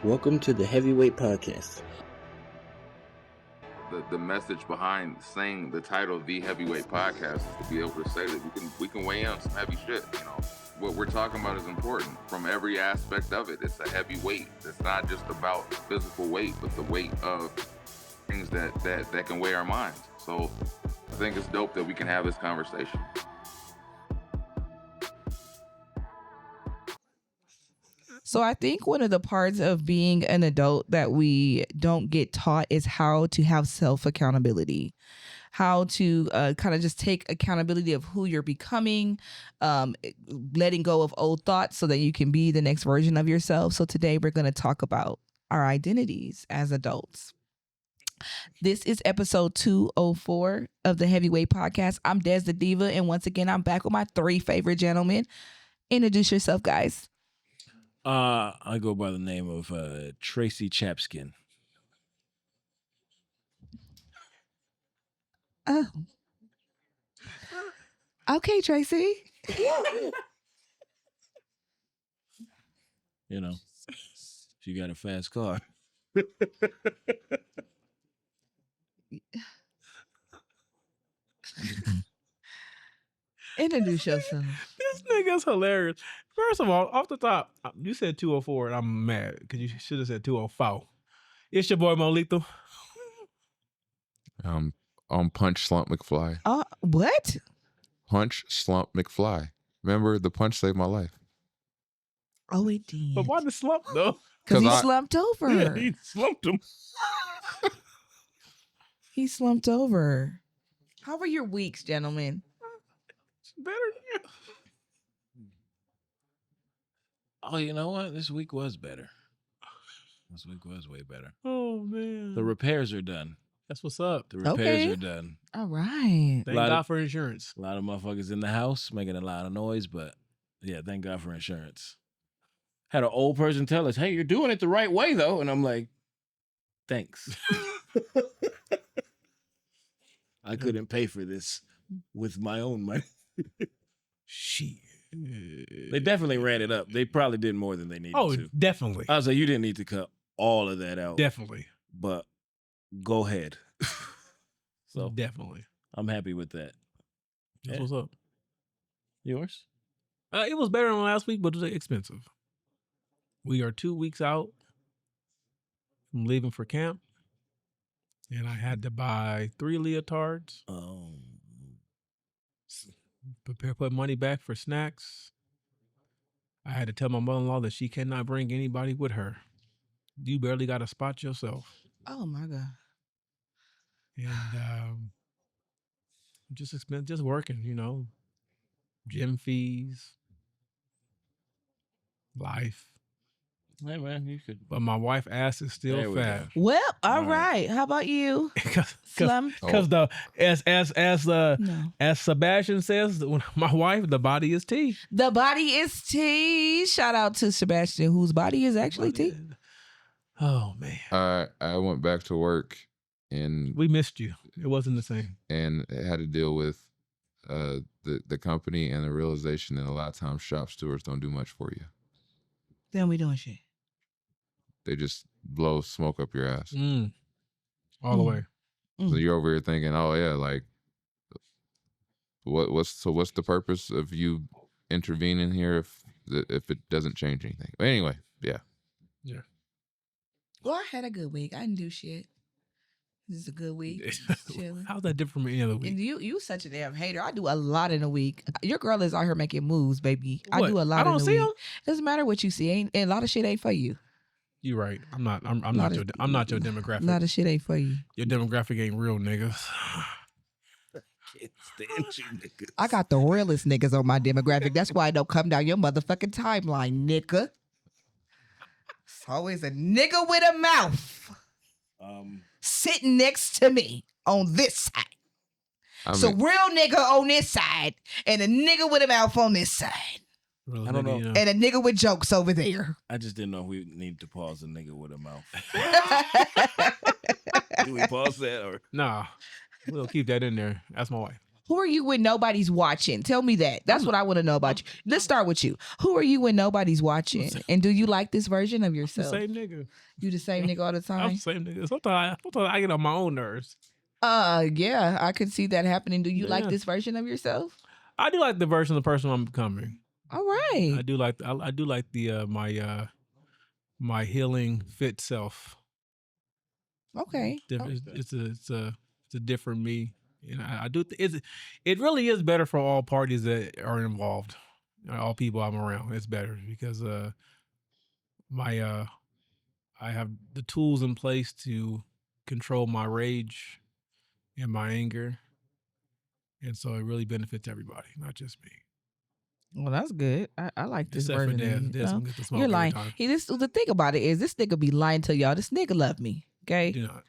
Welcome to the Heavyweight Podcast. The message behind saying the title The Heavyweight Podcast is to be able to say that we can weigh in on some heavy shit. You know, what we're talking about is important from every aspect of it. It's a heavy weight. It's not just about physical weight, but the weight of things that can weigh our minds. So I think it's dope that we can have this conversation. So I think one of the parts of being an adult that we don't get taught is how to have self-accountability, how to kind of just take accountability of who you're becoming, letting go of old thoughts so that you can be the next version of yourself. So today we're going to talk about our identities as adults. This is episode 204 of the Heavyweight Podcast. I'm Des the Diva, and once again, I'm back with my three favorite gentlemen. Introduce yourself, guys. I go by the name of Tracy Chapskin. Oh. Okay, Tracy. You know, she got a fast car. Introduce yourself. This nigga's hilarious. First of all, off the top, you said 204 and I'm mad because you should have said 204. It's your boy Mo Lethal. I'm Punch Slump McFly. What? Punch Slump McFly. Remember, the punch saved my life. Oh, it did. But why the slump though? Because he slumped over. Yeah, he slumped him. He slumped over. How were your weeks, gentlemen? It's better than you. Oh, you know what? This week was better. This week was way better. Oh man. The repairs are done. That's what's up. The repairs are done. All right. Thank God for insurance. A lot of motherfuckers in the house making a lot of noise, but yeah, thank God for insurance. Had an old person tell us, "Hey, you're doing it the right way, though," and I'm like, "Thanks." I couldn't pay for this with my own money. Shit. They definitely ran it up. They probably did more than they needed to. Definitely. I was like, you didn't need to cut all of that out. Definitely. But go ahead. So definitely. I'm happy with that. That's what's up. Yours? It was better than last week, but it was expensive. We are 2 weeks out from leaving for camp. And I had to buy 3 leotards. Oh. Put money back for snacks. I had to tell my mother-in-law that she cannot bring anybody with her. You barely got a spot yourself. Oh my God. And just working, you know, gym fees, life. Hey man, you could. But my wife's ass is still fat. Well, all right. How about you? Slum? Because as Sebastian says, my wife, the body is tea. The body is tea. Shout out to Sebastian, whose body is actually tea. Oh man. I went back to work and We missed you. It wasn't the same. and had to deal with the company and the realization that a lot of times shop stewards don't do much for you. Then we doing shit. They just blow smoke up your ass. All the way. So you're over here thinking, oh yeah, like what's the purpose of you intervening here if it doesn't change anything? But anyway, yeah. Yeah. Well, I had a good week. I didn't do shit. This is a good week. Chilling. How's that different from any other week? And you such a damn hater. I do a lot in a week. Your girl is out here making moves, baby. What? I do a lot. I don't in a see week. them. Doesn't matter what you see. And a lot of shit ain't for you. You're right. I'm not your demographic. A lot of shit ain't for you. Your demographic ain't real niggas. Can't stand you niggas. I got the realest niggas on my demographic. That's why I don't come down your motherfucking timeline, nigga. It's always a nigga with a mouth sitting next to me on this side. So real nigga on this side and a nigga with a mouth on this side. Real I don't nigga, know. you And a nigga with jokes over there. I just didn't know if we need to pause a nigga with a mouth. Do we pause that or? Nah, we'll keep that in there. That's my wife. Who are you when nobody's watching? Tell me that. That's what I want to know about you. Let's start with you. Who are you when nobody's watching? And do you like this version of The yourself? same nigga. You the same nigga all the I'm time? the same nigga. Sometimes I get on my own nerves. Yeah, I could see that happening. Do you like Yeah. this version of yourself? I do like the version of the person I'm becoming. All right. I do like the my healing fit self. Okay. It's a different me, and I do. It really is better for all parties that are involved, all people I'm around. It's better because I have the tools in place to control my rage and my anger, and so it really benefits everybody, not just me. Well, that's good. I like this Except for version. Dez. of you, Dez can get the smoke You're every lying. time. The thing about it is this nigga be lying to y'all. This nigga love me. Okay. Do not.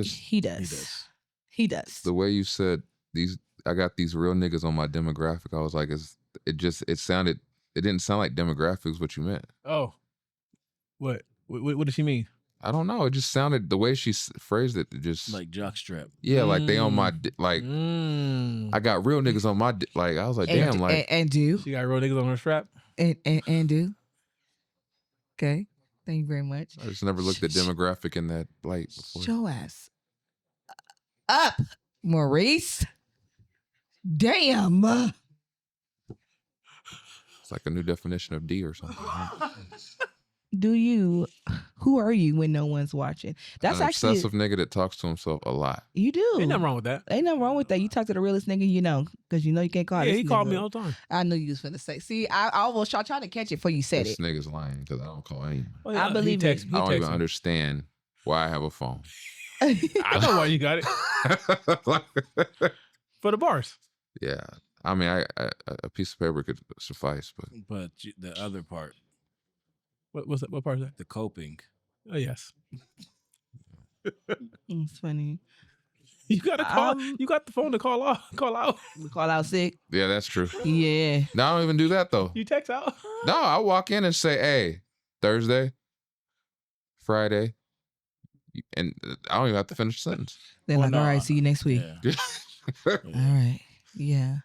He does. He does. The way you said I got these real niggas on my demographic. I was like, it didn't sound like demographics what you meant. Oh, what does she mean? I don't know. It just sounded the way she phrased it. Just Like jockstrap. yeah, like they on my I got real niggas on my like. I was like, damn, like and do She got real niggas on her strap. and do. Okay. Thank you very much. I just never looked at demographic in that light before. Show ass up, Maurice. Damn. It's like a new definition of D or something. Who are you when no one's watching? That's An actually obsessive nigga that talks to himself a lot. You do. Ain't nothing wrong with that. Ain't nothing wrong with that. You talk to the realest nigga you know, because you know you can't call. Yeah, this he called nigga. me all the time. I knew you was finna say. See, I almost tried to catch it before you said This it. nigga's lying because I don't call anyone. Oh, I believe he it. text, I don't he even text me. understand why I have a phone. I know why you got it. For the bars. Yeah, I mean, a piece of paper could suffice, But the other part, What's that? What part is that? the coping. Oh yes. It's funny. You got to call. You got the phone to call out. Call out. We call out sick. yeah, that's true. Yeah. No, I don't even do that though. You text out. No, I walk in and say, "Hey, Thursday, Friday," and I don't even have to finish the sentence. They're Well, like, all right, see you next week. Yeah. All right. Yeah.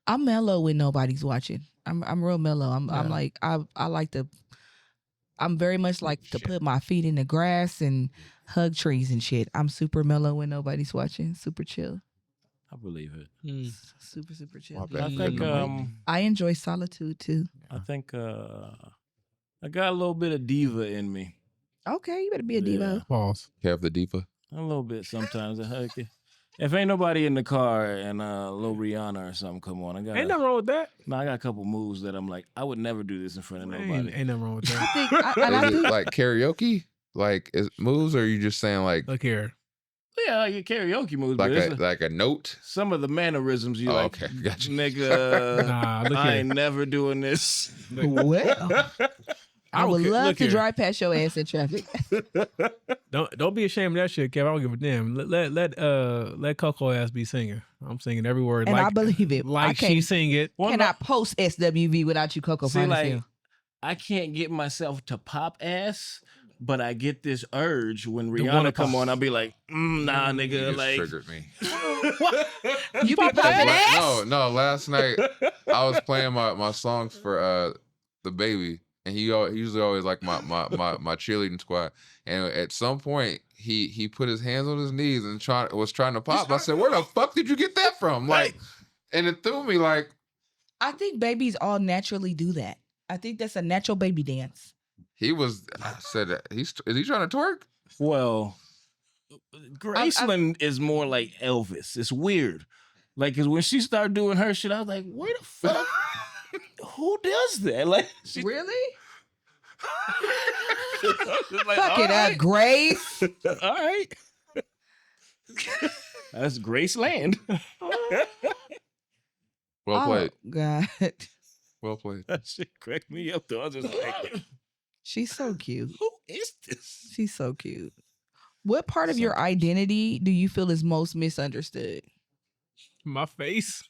I'm mellow when nobody's watching. I'm real mellow. I'm like I like to. I'm very much like to put my feet in the grass and hug trees and shit. I'm super mellow when nobody's watching. Super chill. I believe it. Super chill. My Yeah. bad. I think I enjoy solitude too. I think I got a little bit of diva in me. Okay, you better be a diva. Pause. Have the diva. A little bit sometimes. If ain't nobody in the car and Lil Rihanna or something come on, I got Ain't nothing wrong with that. I got a couple moves that I'm like, I would never do this in front of nobody. Ain't nothing wrong with I that. think I Is it think like karaoke? Like is moves, or are you just saying like Look here. Yeah, like a karaoke moves, but it's like a note? some of the mannerisms you Oh, like. okay, gotcha. Nigga, Nah, look I here. ain't never doing this. well, I would care. love Look to here. drive past your ass in traffic. Don't be ashamed of that shit, Kev. I don't give a damn. Let Coco ass be singing. I'm singing every word. And like, I believe it. I Like can't- she sing it. Well, Cannot post SWV without you, Coco. See, Fine as like, hell. I can't get myself to pop ass, but I get this urge when wanna Rihanna come pop. on. I'll be like, nah, You nigga, just like. triggered me. You be popping ass? No. Last night I was playing my songs for the baby, and he usually always like my cheerleading squad. And at some point he put his hands on his knees and was trying to pop. I said, "Where the fuck did you get that from?" Like, and it threw me. Like, I think babies all naturally do that. I think that's a natural baby dance. I said, is he trying to twerk? Well, Graceland is more like Elvis. It's weird. Like, cause when she started doing her shit, I was like, where the fuck? Who does that? Like, she, Really? like, Fuck all it right. up, Grace. All right. That's Graceland. Well played. Oh, God. Well played. That shit cracked me up though. I was just like, She's so cute. who is this? She's so cute. What part of your identity do you feel is most misunderstood? My face.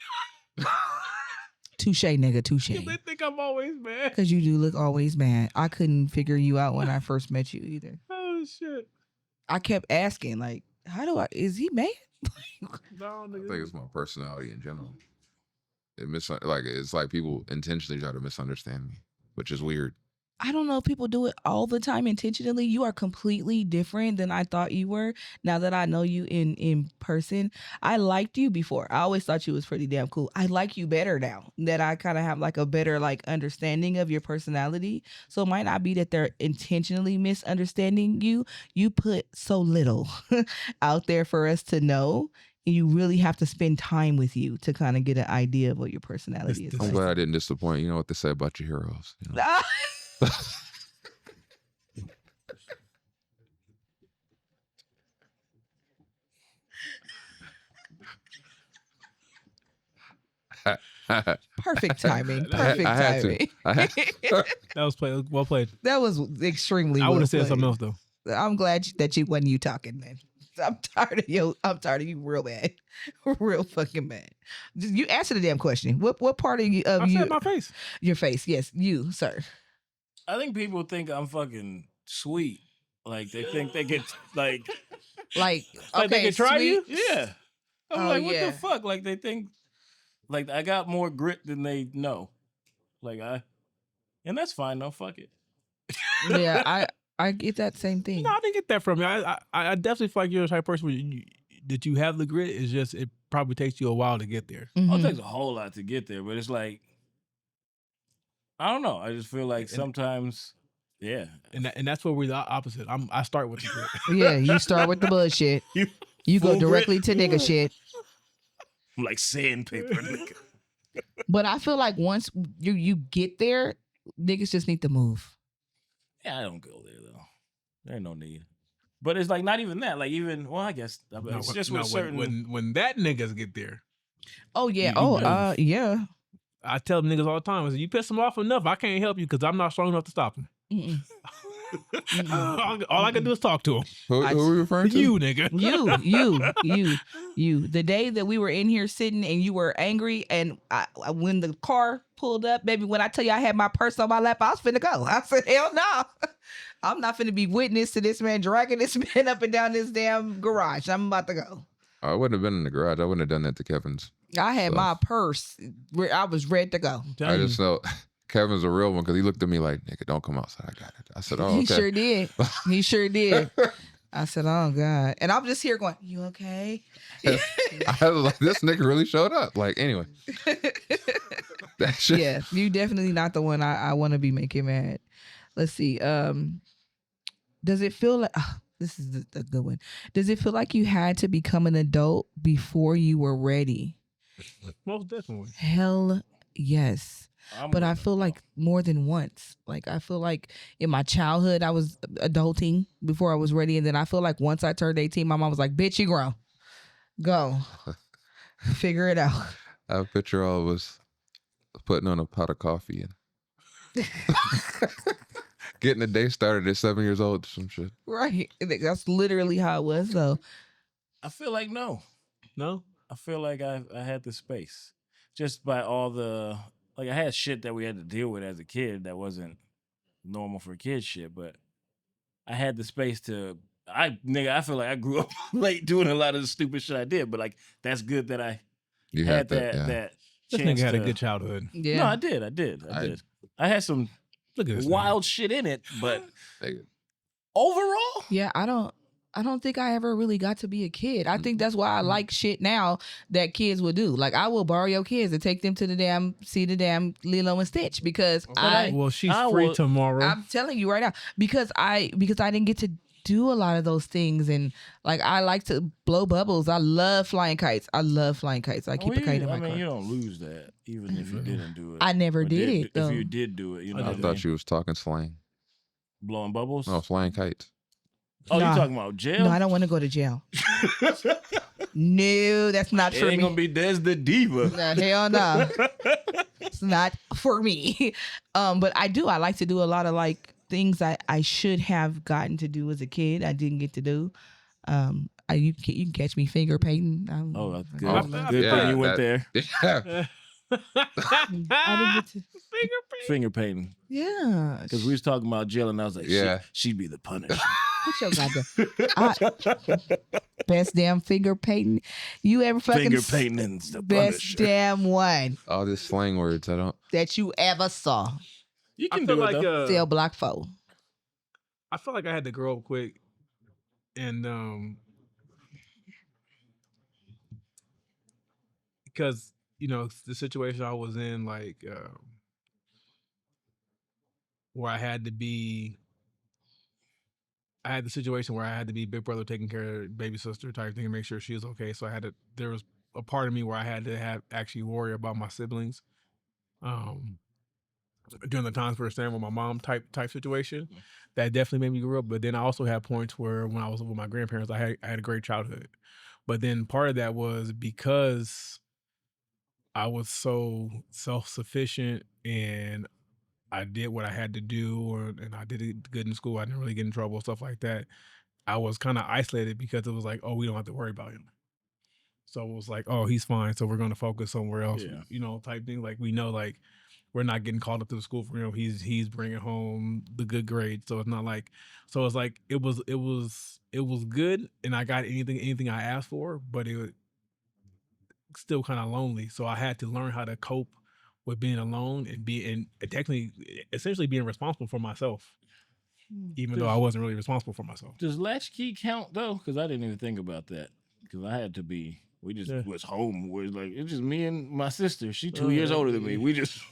Touche, nigga, touche. They think I'm always mad. Because you do look always mad. I couldn't figure you out when I first met you either. Oh shit. I kept asking, like, Is he mad? No, I nigga. think it's my personality in general. It's like people intentionally try to misunderstand me, which is weird. I don't know if people do it all the time intentionally. You are completely different than I thought you were. Now that I know you in person, I liked you before. I always thought you was pretty damn cool. I like you better now that I kind of have like a better like understanding of your personality. So it might not be that they're intentionally misunderstanding you. You put so little out there for us to know. And you really have to spend time with you to kind of get an idea of what your personality is. I'm glad I didn't disappoint. You know what they say about your heroes. You know? Perfect timing. Perfect I had to. timing. That was well played. That was extremely. I would have well said something played. else though. I'm glad that you wasn't you talking, man. I'm tired of you. I'm tired of you real bad. Real fucking bad. You answer the damn question. What part of you I said my face. your face? Yes, you, sir. I think people think I'm fucking sweet. Like they think they get like Like Like they okay, can try sweet. you? yeah. I'm Oh, like, what yeah. the fuck? Like they think like I got more grit than they know. And that's fine though. Fuck it. Yeah, I get that same thing. No, I didn't get that from you. I definitely feel like you're the type of person that you have the grit. It's just it probably takes you a while to get there. Oh, Mhm. it takes a whole lot to get there, but it's like I don't know. I just feel like sometimes, yeah. And that's where we're the opposite. I start with the grit. Yeah, you start with the bullshit. You go Full directly grit. to nigga shit. I'm like sandpaper. Nigga. But I feel like once you get there, niggas just need to move. Yeah, I don't go there though. There ain't no need. But it's like not even that. Like even I guess it's just with certain. When that niggas get there, Oh yeah. You move. Yeah. I tell them niggas all the time, I say, you piss them off enough, I can't help you because I'm not strong enough to stop them. Mm-mm. All I can do is talk to them. Who are we referring to? You, nigga. You. The day that we were in here sitting and you were angry, and when the car pulled up, baby, when I tell you I had my purse on my lap, I was finna go. I said, hell no. I'm not finna be witness to this man dragging this man up and down this damn garage. I'm about to go. I wouldn't have been in the garage. I wouldn't have done that to Kevin's. I had So- my purse where I was ready to go. I just know Kevin's a real one because he looked at me like, nigga, don't come outside. I got it. I said, oh, okay. He sure did. He sure did. I said, oh God. And I'm just here going, you okay? I was like, this nigga really showed up. Like, anyway. That shit. Yeah, you definitely not the one I want to be making mad. Let's see. Does it feel like this is a good one? Does it feel like you had to become an adult before you were ready? Most definitely. Hell yes. But I feel like more than once. Like I feel like in my childhood I was adulting before I was ready, and then I feel like once I turned 18, my mom was like, "Bitch, you grown. Go, figure it out." I picture all of us putting on a pot of coffee and getting the day started at 7 years old or some shit. Right. That's literally how it was, though. I feel like no. No? I feel like I had the space just by all the I had shit that we had to deal with as a kid that wasn't normal for kid shit, but I had the space to. I feel like I grew up late doing a lot of the stupid shit I did, but like that's good that I You had had that. Yeah. that This chance nigga had a to- good childhood. Yeah. No, I did. I did. I had some Look at this. wild shit in it, but Nigga. overall, Yeah, I don't think I ever really got to be a kid. I think that's why I like shit now that kids will do. Like I will borrow your kids and take them to the damn Lilo and Stitch because Well, she's I free will- tomorrow. I'm telling you right now because I didn't get to do a lot of those things, and like I like to blow bubbles. I love flying kites. I keep a kite in my car. you don't lose that even if you didn't do it. I never Or did it, though. If you did do it, you know. I what thought mean? you was talking slang. Blowing bubbles. No, flying kites. Oh, Nah. you talking about jail? No, I don't want to go to jail. No, that's not It for ain't me. gonna be Des the Diva. No, hell no. It's not for me. But I like to do a lot of like things I should have gotten to do as a kid. I didn't get to do. You can catch me finger painting. Oh, that's good. Oh, Good yeah, thing you went there. Yeah. I didn't get to. Finger painting. Yeah. Because we was talking about jail, and I was like, Yeah. she'd be the Punisher. What's your goddamn? best damn finger painting you ever fucking Finger painting's the best Punisher. damn one All this slang words, I don't. that you ever saw. You I can feel do it like though. Cell block 4. I feel like I had to grow up quick, and because the situation I was in, like where I had the situation where I had to be big brother taking care of baby sister type thing and make sure she was okay. So there was a part of me where I had to actually worry about my siblings. During the times where staying with my mom type situation, that definitely made me grow up. But then I also had points where when I was with my grandparents, I had a great childhood. But then part of that was because I was so self-sufficient and I did what I had to do, and I did it good in school. I didn't really get in trouble, stuff like that. I was kind of isolated because it was like, oh, we don't have to worry about him. So it was like, oh, he's fine. So we're going to focus somewhere else, type thing. Like we know, like we're not getting called up to the school for him. He's bringing home the good grades. So it's not like, so it's like it was good, and I got anything I asked for, but it was still kind of lonely. So I had to learn how to cope with being alone and technically, essentially being responsible for myself, even though I wasn't really responsible for myself. Does latchkey count though? Because I didn't even think about that. Because I had to be. We just was home. Was like it's just me and my sister. She 2 years older than me. We just.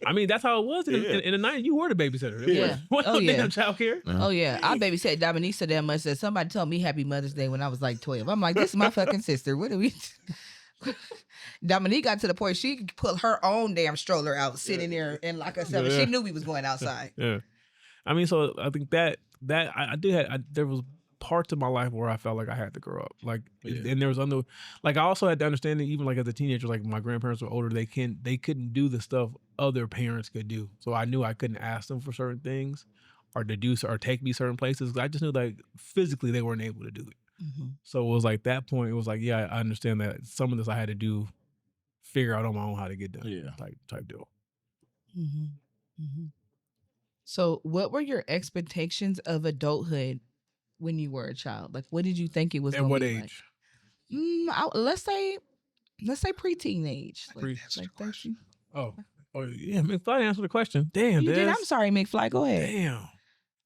I mean, that's how it was in the 90s. You were the babysitter. Yeah. Damn childcare. Oh yeah. I babysat Dominique so damn much that somebody told me Happy Mother's Day when I was like 12. I'm like, this is my fucking sister. What do we? Dominique got to the point she put her own damn stroller out, sitting there and lock herself. And she knew we was going outside. Yeah. I mean, so I think that I there was parts of my life where I felt like I had to grow up. Like, and there was like I also had to understand that even like as a teenager, like my grandparents were older, they couldn't do the stuff other parents could do. So I knew I couldn't ask them for certain things or to do or take me certain places. I just knew like physically they weren't able to do it. Mm-hmm. So it was like that point. It was like, yeah, I understand that some of this I had to figure out on my own how to get done. Yeah, type deal. Mm-hmm. Mm-hmm. So, what were your expectations of adulthood when you were a child? Like, what did you think it was? At what age? Like? Let's say preteen age. Oh, yeah. McFly answered the question. Damn, you did. I'm sorry, McFly. Go ahead. Damn.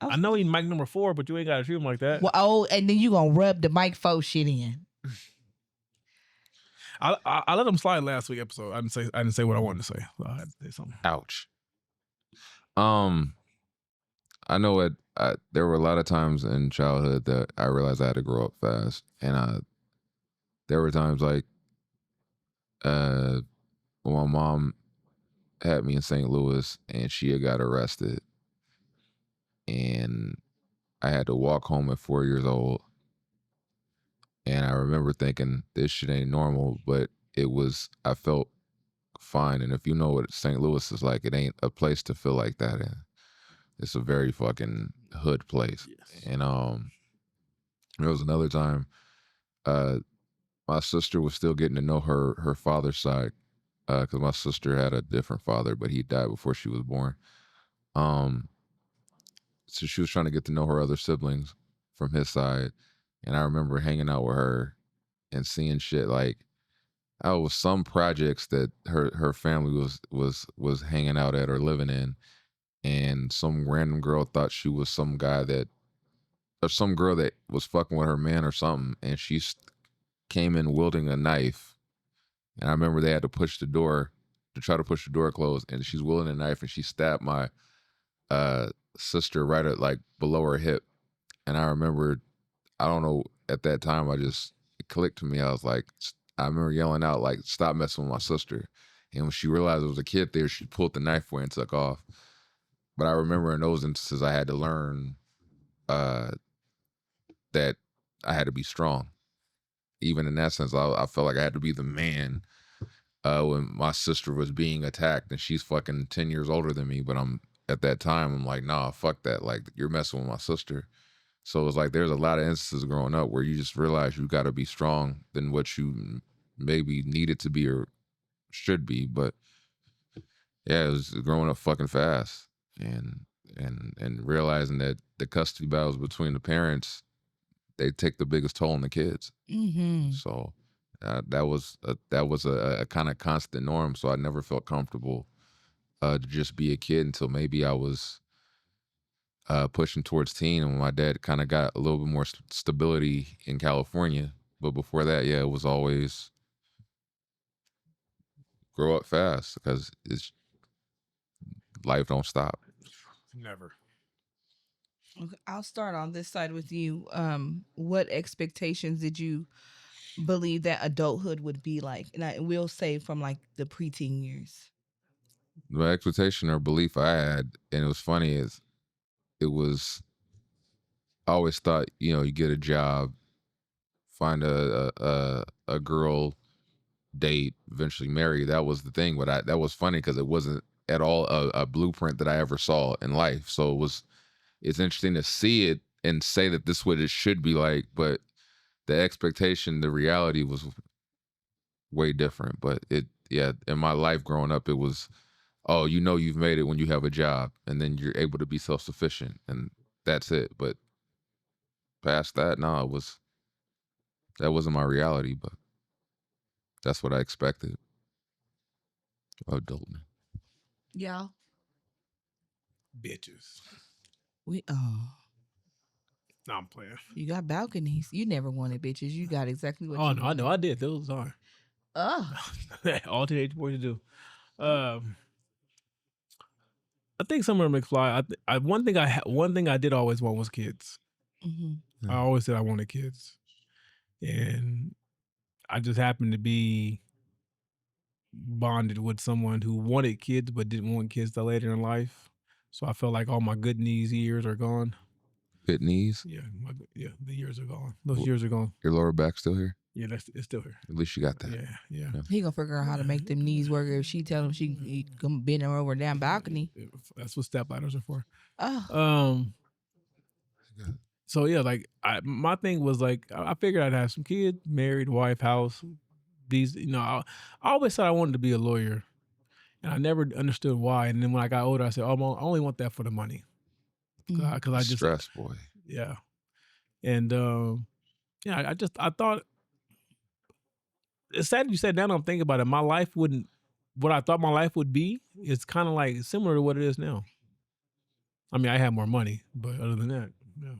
I know he's mic number 4, but you ain't got to treat him like that. Well, and then you gonna rub the mic 4 shit in. I let him slide last week episode. I didn't say what I wanted to say. So I had to say something. Ouch. I know there were a lot of times in childhood that I realized I had to grow up fast, and there were times like when my mom had me in St. Louis and she had got arrested, and I had to walk home at 4 years old, and I remember thinking this shit ain't normal, but I felt fine. And if you know what St. Louis is like, it ain't a place to feel like that in. It's a very fucking hood place. Yes. And there was another time my sister was still getting to know her father's side, because my sister had a different father, but he died before she was born. So she was trying to get to know her other siblings from his side, and I remember hanging out with her and seeing shit like was some projects that her family was hanging out at or living in, and some random girl thought she was some girl that was fucking with her man or something, and she came in wielding a knife, and I remember they had to try to push the door closed, and she's wielding a knife, and she stabbed my sister right at like below her hip, and I remember, I don't know, at that time it clicked to me. I remember yelling out like, "Stop messing with my sister!" And when she realized there was a kid there, she pulled the knife away and took off. But I remember in those instances, I had to learn that I had to be strong. Even in that sense, I felt like I had to be the man when my sister was being attacked, and she's fucking 10 years older than me. But at that time, I'm like, nah, fuck that. Like, you're messing with my sister. So it was like there's a lot of instances growing up where you just realize you got to be strong than what you maybe needed to be or should be. But yeah, it was growing up fucking fast, and realizing that the custody battles between the parents they take the biggest toll on the kids. Mm-hmm. So that was a kind of constant norm. So I never felt comfortable to just be a kid until maybe I was pushing towards teen, and when my dad kind of got a little bit more stability in California. But before that, yeah, it was always grow up fast because it's life don't stop. Never. Okay, I'll start on this side with you. What expectations did you believe that adulthood would be like? And I will say from like the preteen years. The expectation or belief I had, and it was funny, is it was, I always thought, you get a job, find a girl, date, eventually marry. That was the thing. But that was funny because it wasn't at all a blueprint that I ever saw in life. So it's interesting to see it and say that this is what it should be like, but the expectation, the reality was way different. But in my life growing up, it was, oh, you've made it when you have a job, and then you're able to be self-sufficient, and that's it. But past that, no, that wasn't my reality, but that's what I expected. Adult. Yeah. Bitches. No, I'm playing. you got balconies. You never wanted bitches. You got exactly what Oh you no, I wanted. know I did. Those are all teenage boys do. I think somewhere McFly. One thing I did always want was kids. Mm-hmm. I always said I wanted kids, and I just happened to be bonded with someone who wanted kids but didn't want kids till later in life. So I felt like all my good knees years are gone. Good knees? Yeah, the years are gone. Those years are gone. Your lower back still here? Yeah, it's still here. At least you got that. Yeah. He gonna figure out how to make them knees work if she tell him he gonna bend her over a damn balcony. That's what step ladders are for. Oh. So yeah, like my thing was like I figured I'd have some kids, married, wife, house. These, I always said I wanted to be a lawyer, and I never understood why. And then when I got older, I said, "Oh, I only want that for the money," because I just stress, boy. Yeah, and I thought it's sad you said that. I'm thinking about it. My life wouldn't. What I thought my life would be is kind of like similar to what it is now. I mean, I have more money, but other than that, yeah,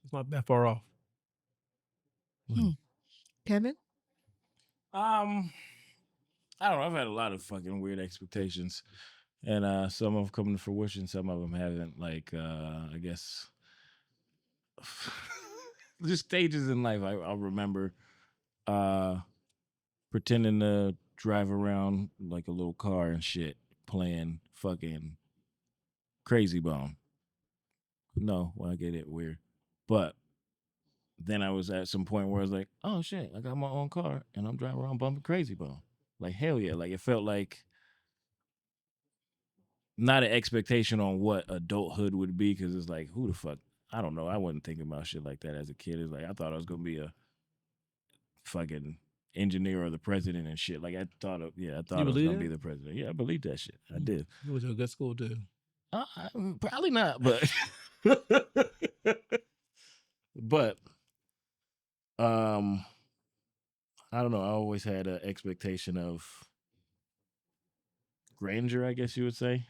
it's not that far off. Kevin? I don't know. I've had a lot of fucking weird expectations, and some have come to fruition. Some of them haven't. Like, I guess, just stages in life. I'll remember pretending to drive around like a little car and shit, playing fucking Crazy Bone. No, well, I get it weird, but then I was at some point where I was like, oh shit, I got my own car and I'm driving around bumping Crazy Bone. Like, hell yeah. Like, it felt like not an expectation on what adulthood would be, because it's like, who the fuck? I don't know. I wasn't thinking about shit like that as a kid. It's like, I thought I was going to be a fucking engineer or the president and shit. Like, I thought I was going to be the president. Yeah, I believed that shit. I did. You went to a good school too. Probably not, but but I don't know. I always had an expectation of grandeur, I guess you would say,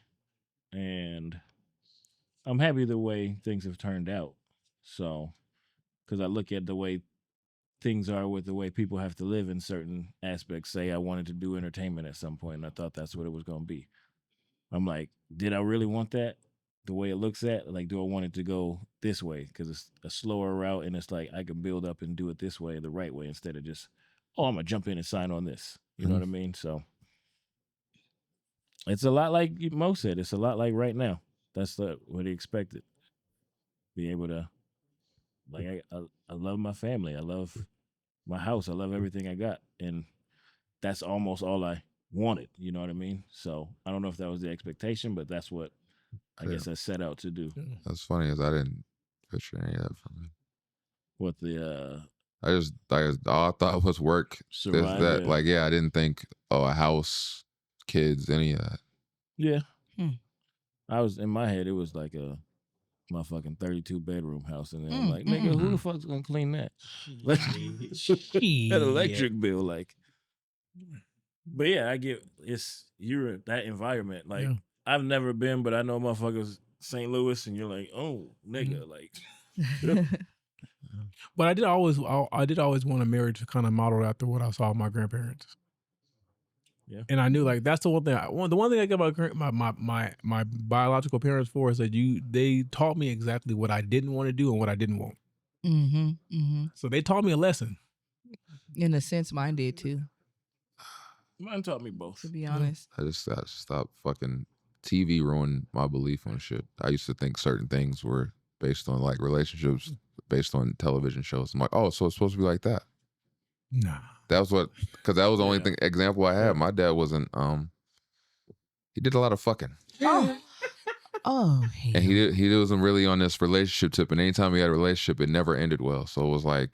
and I'm happy the way things have turned out. So, because I look at the way things are with the way people have to live in certain aspects. Say I wanted to do entertainment at some point, and I thought that's what it was going to be. I'm like, did I really want that? The way it looks at, like, do I want it to go this way? Because it's a slower route, and it's like I can build up and do it this way, the right way, instead of just, oh, I'm gonna jump in and sign on this. You know what I mean? So it's a lot like Mo said. It's a lot like right now. That's what he expected. Be able to, like, I love my family. I love my house. I love everything I got, and that's almost all I wanted. You know what I mean? So I don't know if that was the expectation, but that's what I guess I set out to do. That's funny, as I didn't picture any of that from me. What the all I thought was work. Survive, that yeah. like, I didn't think, a house, kids, any of that. Yeah. I was in my head. It was like my fucking 32 bedroom house, and then I'm like, nigga, who the fuck's gonna clean that? That electric bill, like. But yeah, I get you're that environment. Like I've never been, but I know motherfuckers St. Louis, and you're like, oh nigga, like. But I did always want a marriage kind of modeled after what I saw with my grandparents. Yeah, and I knew like that's the one thing. The one thing I get about my biological parents for is that they taught me exactly what I didn't want to do and what I didn't want. So they taught me a lesson. In a sense, mine did too. Mine taught me both. To be honest, I just stopped fucking TV ruined my belief on shit. I used to think certain things were based on like relationships, based on television shows. I'm like, oh, so it's supposed to be like that. Nah. That was because that was the only example I had. My dad wasn't, he did a lot of fucking. Oh, and he wasn't really on this relationship tip. And anytime he had a relationship, it never ended well. So it was like,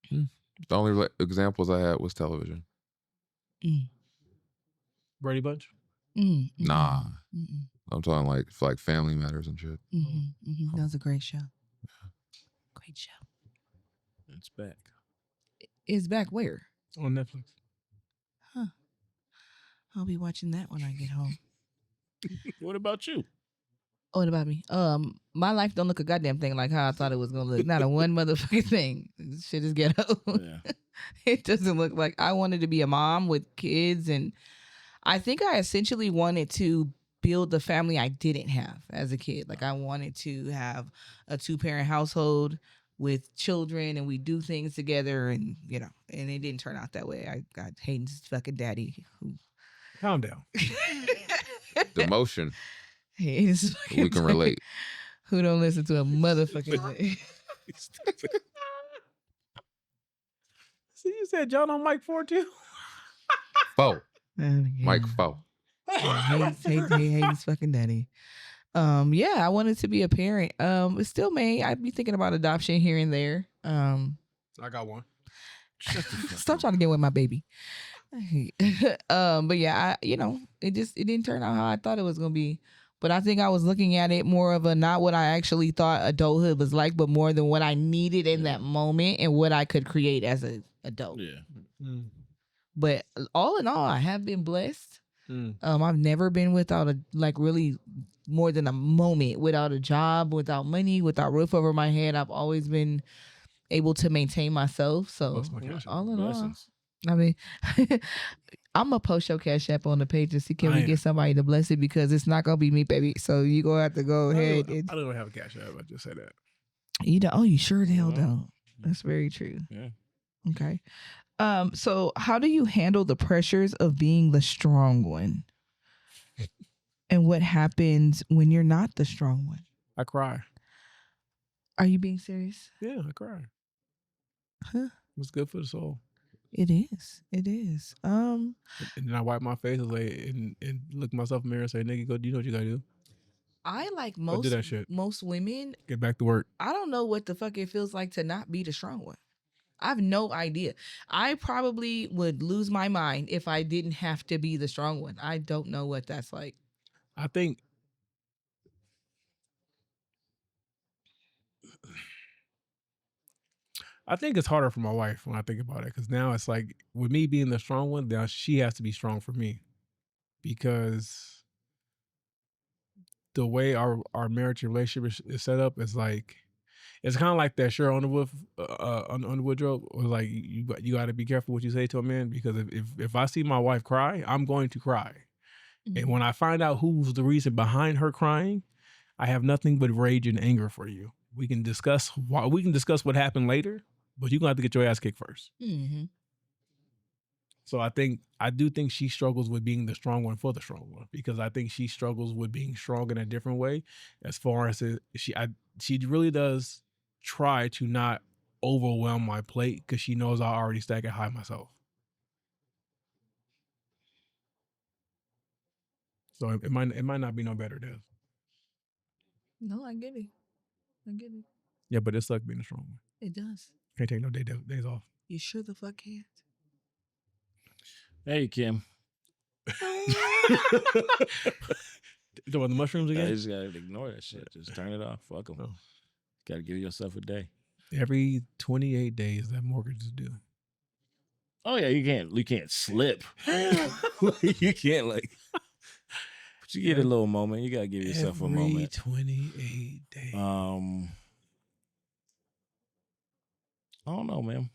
the only examples I had was television. Brady Bunch? Nah. I'm talking like Family Matters and shit. That was a great show. Great show. It's back. It's back where? On Netflix. Huh. I'll be watching that when I get home. What about you? Oh, what about me? My life don't look a goddamn thing like how I thought it was gonna look. Not a one motherfucking thing. This shit is ghetto. Yeah. It doesn't look like I wanted to be a mom with kids, and I think I essentially wanted to build the family I didn't have as a kid. Like I wanted to have a 2-parent household with children, and we do things together, and and it didn't turn out that way. I got Hayden's fucking daddy. Calm down. Demotion. Hayden's We can relate. Who don't listen to a motherfucking thing. See, you said John on mic 4 too? Foe. Mike Foe. Hayden's fucking daddy. Yeah, I wanted to be a parent. It still may. I'd be thinking about adoption here and there. I got one. Stop trying to get with my baby. But yeah, it didn't turn out how I thought it was gonna be. But I think I was looking at it more of a not what I actually thought adulthood was like, but more than what I needed in that moment and what I could create as an adult. Yeah. But all in all, I have been blessed. I've never been without really more than a moment without a job, without money, without roof over my head. I've always been able to maintain myself. So all in all, I mean, I'm gonna post your Cash App on the page and see can we get somebody to bless it, because it's not gonna be me, baby. So you gonna have to go ahead. I don't have a Cash App. I just said that. You don't? Oh, you sure the hell don't. That's very true. Yeah. Okay. So how do you handle the pressures of being the strong one? And what happens when you're not the strong one? I cry. Are you being serious? Yeah, I cry. Huh? It's good for the soul. It is. It is. And then I wipe my face and look myself in the mirror and say, nigga, go, do you know what you gotta do? I like do that shit. most women. Get back to work. I don't know what the fuck it feels like to not be the strong one. I have no idea. I probably would lose my mind if I didn't have to be the strong one. I don't know what that's like. I think it's harder for my wife when I think about it, because now it's like with me being the strong one, now she has to be strong for me, because the way our marriage and relationship is set up is like, it's kind of like that Cheryl Underwood joke, was like, you got to be careful what you say to a man, because if I see my wife cry, I'm going to cry. Mm-hmm. And when I find out who's the reason behind her crying, I have nothing but rage and anger for you. We can discuss what happened later, but you're gonna have to get your ass kicked first. Mm-hmm. So I do think she struggles with being the strong one for the strong one, because I think she struggles with being strong in a different way. As far as she really does try to not overwhelm my plate, because she knows I already stack it high myself. So it might not be no better, Dev. No, I get it. Yeah, but it sucks being a strong one. It does. Can't take no days off. You sure the fuck can't? Hey, Kim. You talking about the mushrooms You again? just gotta ignore that shit. Just turn it off. Fuck them. No. Gotta give yourself a day. Every 28 days that mortgage is due. Oh yeah, you can't slip. You can't but you get a little moment. You gotta give yourself a moment. Every 28 days. I don't know, man.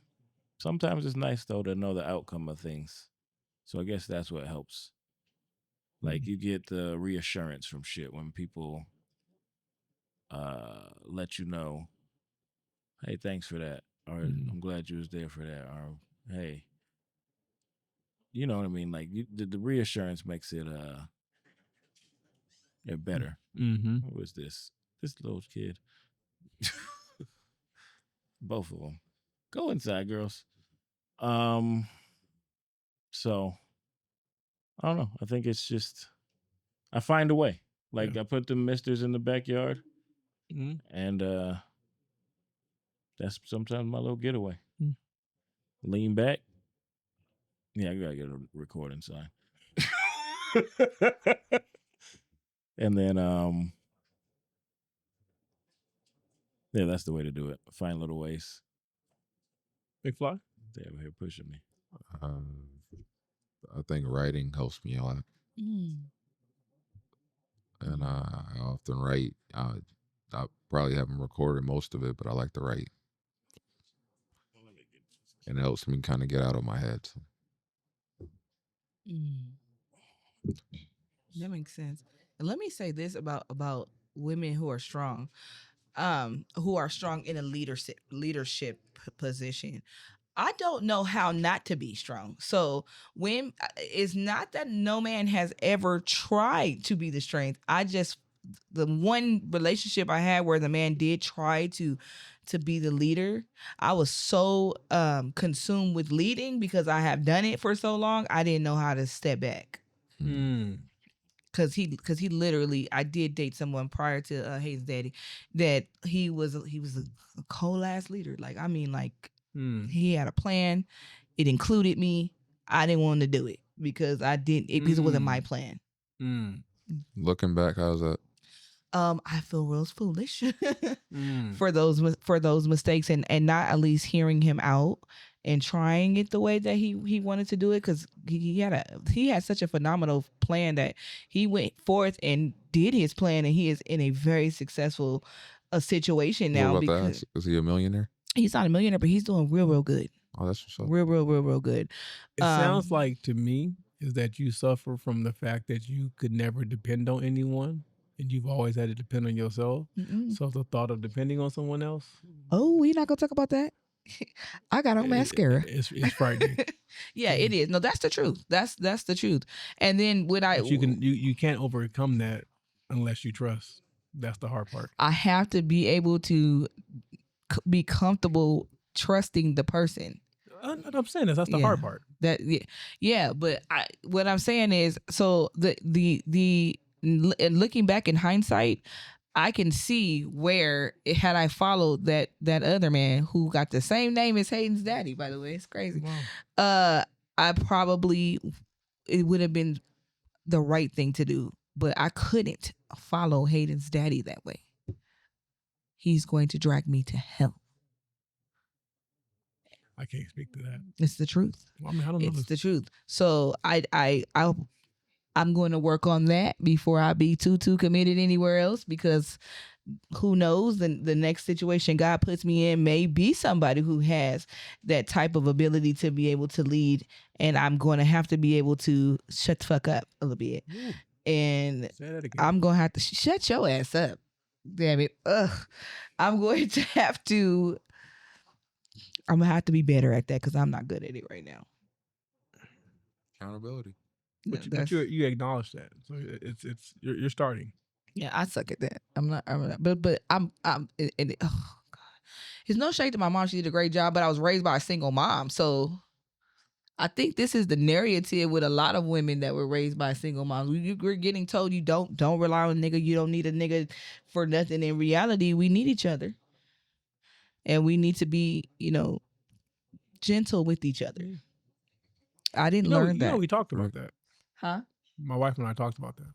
Sometimes it's nice though to know the outcome of things. So I guess that's what helps. Like you get the reassurance from shit when people let you know, hey, thanks for that. Or I'm glad you was there for that. Or hey, you know what I mean? Like the reassurance makes it better. Mm-hmm. What was this? This little kid. Both of them. Go inside, girls. So I don't know. I think it's just I find a way. Like I put the misters in the backyard, and that's sometimes my little getaway. Lean back. Yeah, I gotta get a recording sign. And then yeah, that's the way to do it. Find little ways. Big Fly? They're over here pushing me. I think writing helps me a lot. And I often write. I probably haven't recorded most of it, but I like to write. And it helps me kind of get out of my head. So. That makes sense. And let me say this about women who are strong in a leadership position. I don't know how not to be strong. So when it's not that no man has ever tried to be the strength. The one relationship I had where the man did try to be the leader, I was so consumed with leading because I have done it for so long. I didn't know how to step back. Cause he literally, I did date someone prior to Hayden's daddy that he was a cold ass leader. Like, I mean, like he had a plan. It included me. I didn't want to do it because because it wasn't my plan. Looking back, how's that? I feel real foolish for those mistakes and not at least hearing him out and trying it the way that he wanted to do it, because he had such a phenomenal plan that he went forth and did his plan, and he is in a very successful situation now. What about that? Is he a millionaire? He's not a millionaire, but he's doing real good. Oh, that's what's up. Real good. It sounds like to me is that you suffer from the fact that you could never depend on anyone. And you've always had to depend on yourself. So the thought of depending on someone else. Oh, we're not gonna talk about that. I got on mascara. It's frightening. Yeah, it is. No, that's the truth. That's the truth. And then you can't overcome that unless you trust. That's the hard part. I have to be able to be comfortable trusting the person. I'm saying that's the hard part. But what I'm saying is, so the looking back in hindsight, I can see where had I followed that other man who got the same name as Hayden's daddy, by the way, it's crazy. Wow. It would have been the right thing to do, but I couldn't follow Hayden's daddy that way. He's going to drag me to hell. I can't speak to that. It's the truth. Well, I mean, I don't know. It's the truth. So I'm going to work on that before I be too committed anywhere else, because who knows, the next situation God puts me in may be somebody who has that type of ability to be able to lead, and I'm going to have to be able to shut the fuck up a little bit. Ooh. And I'm going to have to shut your ass up. Damn it. I'm going to have to be better at that because I'm not good at it right now. Accountability. But you acknowledge that, so it's you're starting. Yeah, I suck at that. I'm not. But I'm. Oh God, it's no shade to my mom. She did a great job, but I was raised by a single mom, so I think this is the narrative with a lot of women that were raised by single moms. We're getting told you don't rely on a nigga. You don't need a nigga for nothing. In reality, we need each other, and we need to be, gentle with each other. I didn't learn that. We talked about that. Huh? My wife and I talked about that.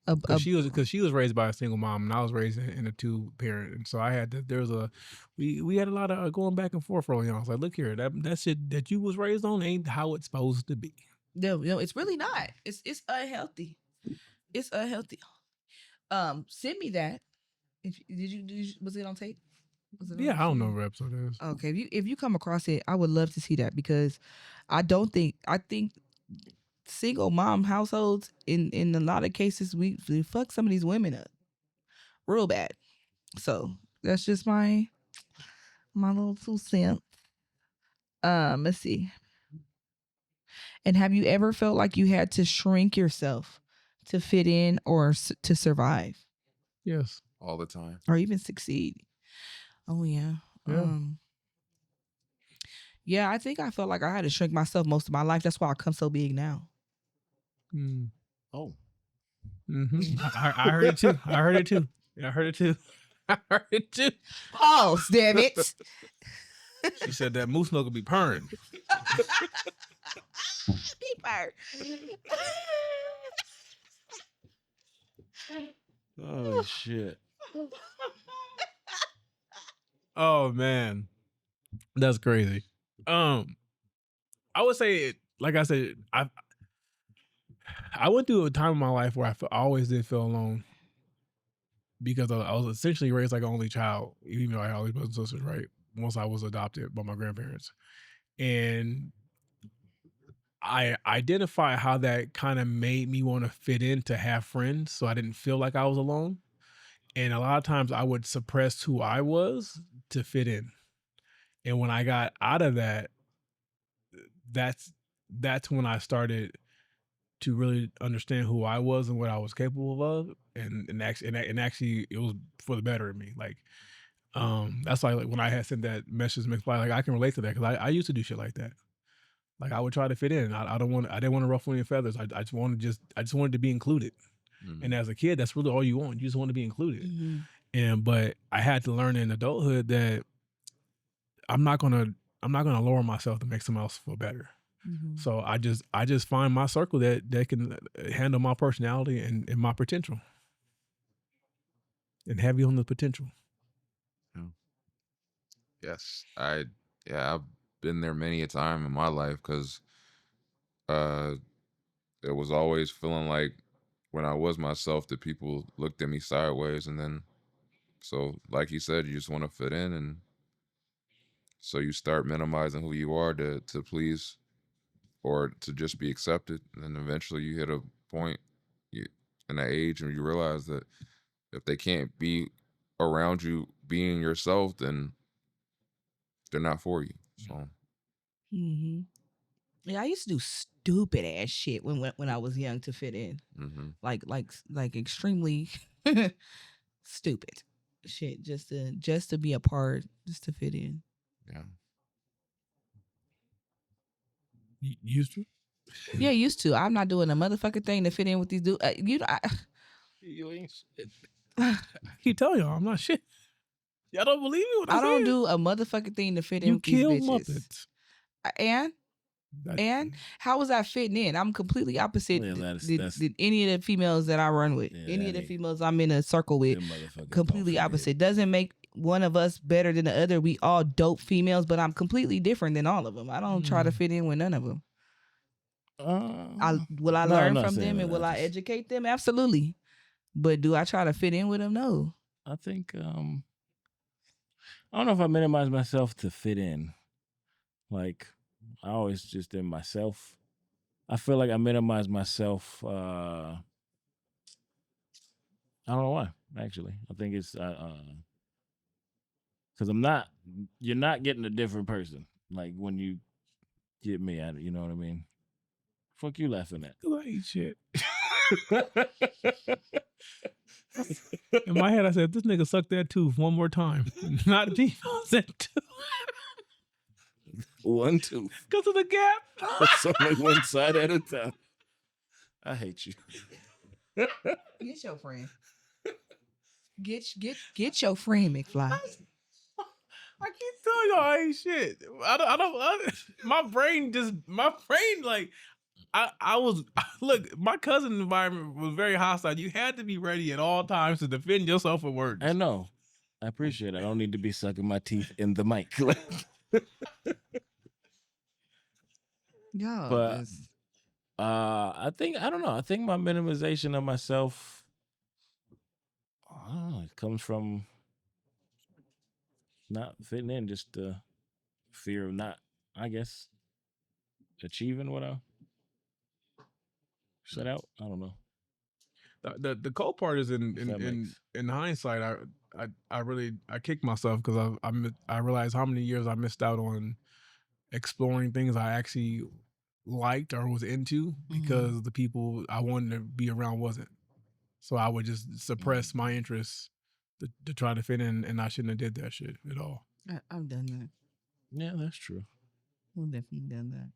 a because she was raised by a single mom and I was raised in a 2-parent, and so I had to, we had a lot of going back and forth early on. I was like, look here, that shit that you was raised on ain't how it's supposed to be. no, it's really not. It's unhealthy. It's unhealthy. Send me that. Did you was it on tape? Was it on Yeah, I don't know tape? what episode it is. Okay, if you come across it, I would love to see that because I think single mom households in a lot of cases we fuck some of these women up real bad. So that's just my little 2 cents. Let's see. And have you ever felt like you had to shrink yourself to fit in or to survive Yes. all the time. or even succeed? Oh yeah. Yeah. Yeah, I think I felt like I had to shrink myself most of my life. That's why I come so big now. Mm. Oh. Mm-hmm. I heard it too. I heard it too. I heard it too. I heard it too. Pause, damn it. She said that moose milk will be purring. Peeper. Oh shit. Oh man, that's crazy. I would say, like I said, I went through a time in my life where I always did feel alone because I was essentially raised like an only child, even though I had all these brothers and sisters. Right, once I was adopted by my grandparents, and I identify how that kind of made me want to fit in to have friends, so I didn't feel like I was alone. And a lot of times I would suppress who I was to fit in. And when I got out of that, that's when I started to really understand who I was and what I was capable of, and actually it was for the better of me. Like, that's like when I had sent that message to McFly, like I can relate to that because I used to do shit like that. Like I would try to fit in. I didn't want to ruffle any feathers. I just wanted to be included. Mm-hmm. And as a kid, that's really all you want. You just want to be included. Mm-hmm. But I had to learn in adulthood that I'm not gonna lower myself to make someone else feel better. Mm-hmm. So I just find my circle that can handle my personality and my potential, and heavy on the potential. Yeah. Yes, I've been there many a time in my life because it was always feeling like when I was myself that people looked at me sideways, and then so like you said, you just want to fit in, and so you start minimizing who you are to please or to just be accepted, and then eventually you hit a point in that age and you realize that if they can't be around you being yourself, then they're not for you. So mm-hmm. Yeah, I used to do stupid ass shit when I was young to fit in. Mm-hmm. Like extremely stupid shit just to be a part, just to fit in. Yeah. Used to? Yeah, used to. I'm not doing a motherfucking thing to fit in with these dudes. You ain't shit. I keep telling y'all, I'm not shit. Y'all don't believe me when I don't do a motherfucking thing to fit in with these bitches. Muppets. And how was I fitting in? I'm completely opposite than any of the females that I run with. Any of the females I'm in a circle with. Completely opposite. Doesn't make one of us better than the other. We all dope females, but I'm completely different than all of them. I don't try to fit in with none of them. Will I learn from them and will I educate them? Absolutely. But do I try to fit in with them? No. I think I don't know if I minimize myself to fit in. Like I always just am myself. I feel like I minimize myself. I don't know why. Actually, I think it's because you're not getting a different person. Like when you get me at it, you know what I mean? Fuck you laughing at? I ain't shit. In my head, I said, "This nigga sucked that tooth one more time." Not deep. I said two. 1 tooth. Because of the gap. It's only one side at a time. I hate you. Get your friend. Get your friend, McFly. I keep telling y'all I ain't shit. I don't my brain like I was look. My cousin environment was very hostile. You had to be ready at all times to defend yourself with words. I know. I appreciate it. I don't need to be sucking my teeth in the mic. Y'all But just I don't know. I think my minimization of myself, I don't know, it comes from not fitting in, just the fear of not, I guess, achieving what I set out. I don't know. The cold part is If that makes- in hindsight. I really kicked myself because I realized how many years I missed out on exploring things I actually liked or was into because the people I wanted to be around wasn't. So I would just suppress my interests to try to fit in, and I shouldn't have did that shit at all. I've done that. Yeah, that's true. I've definitely done that.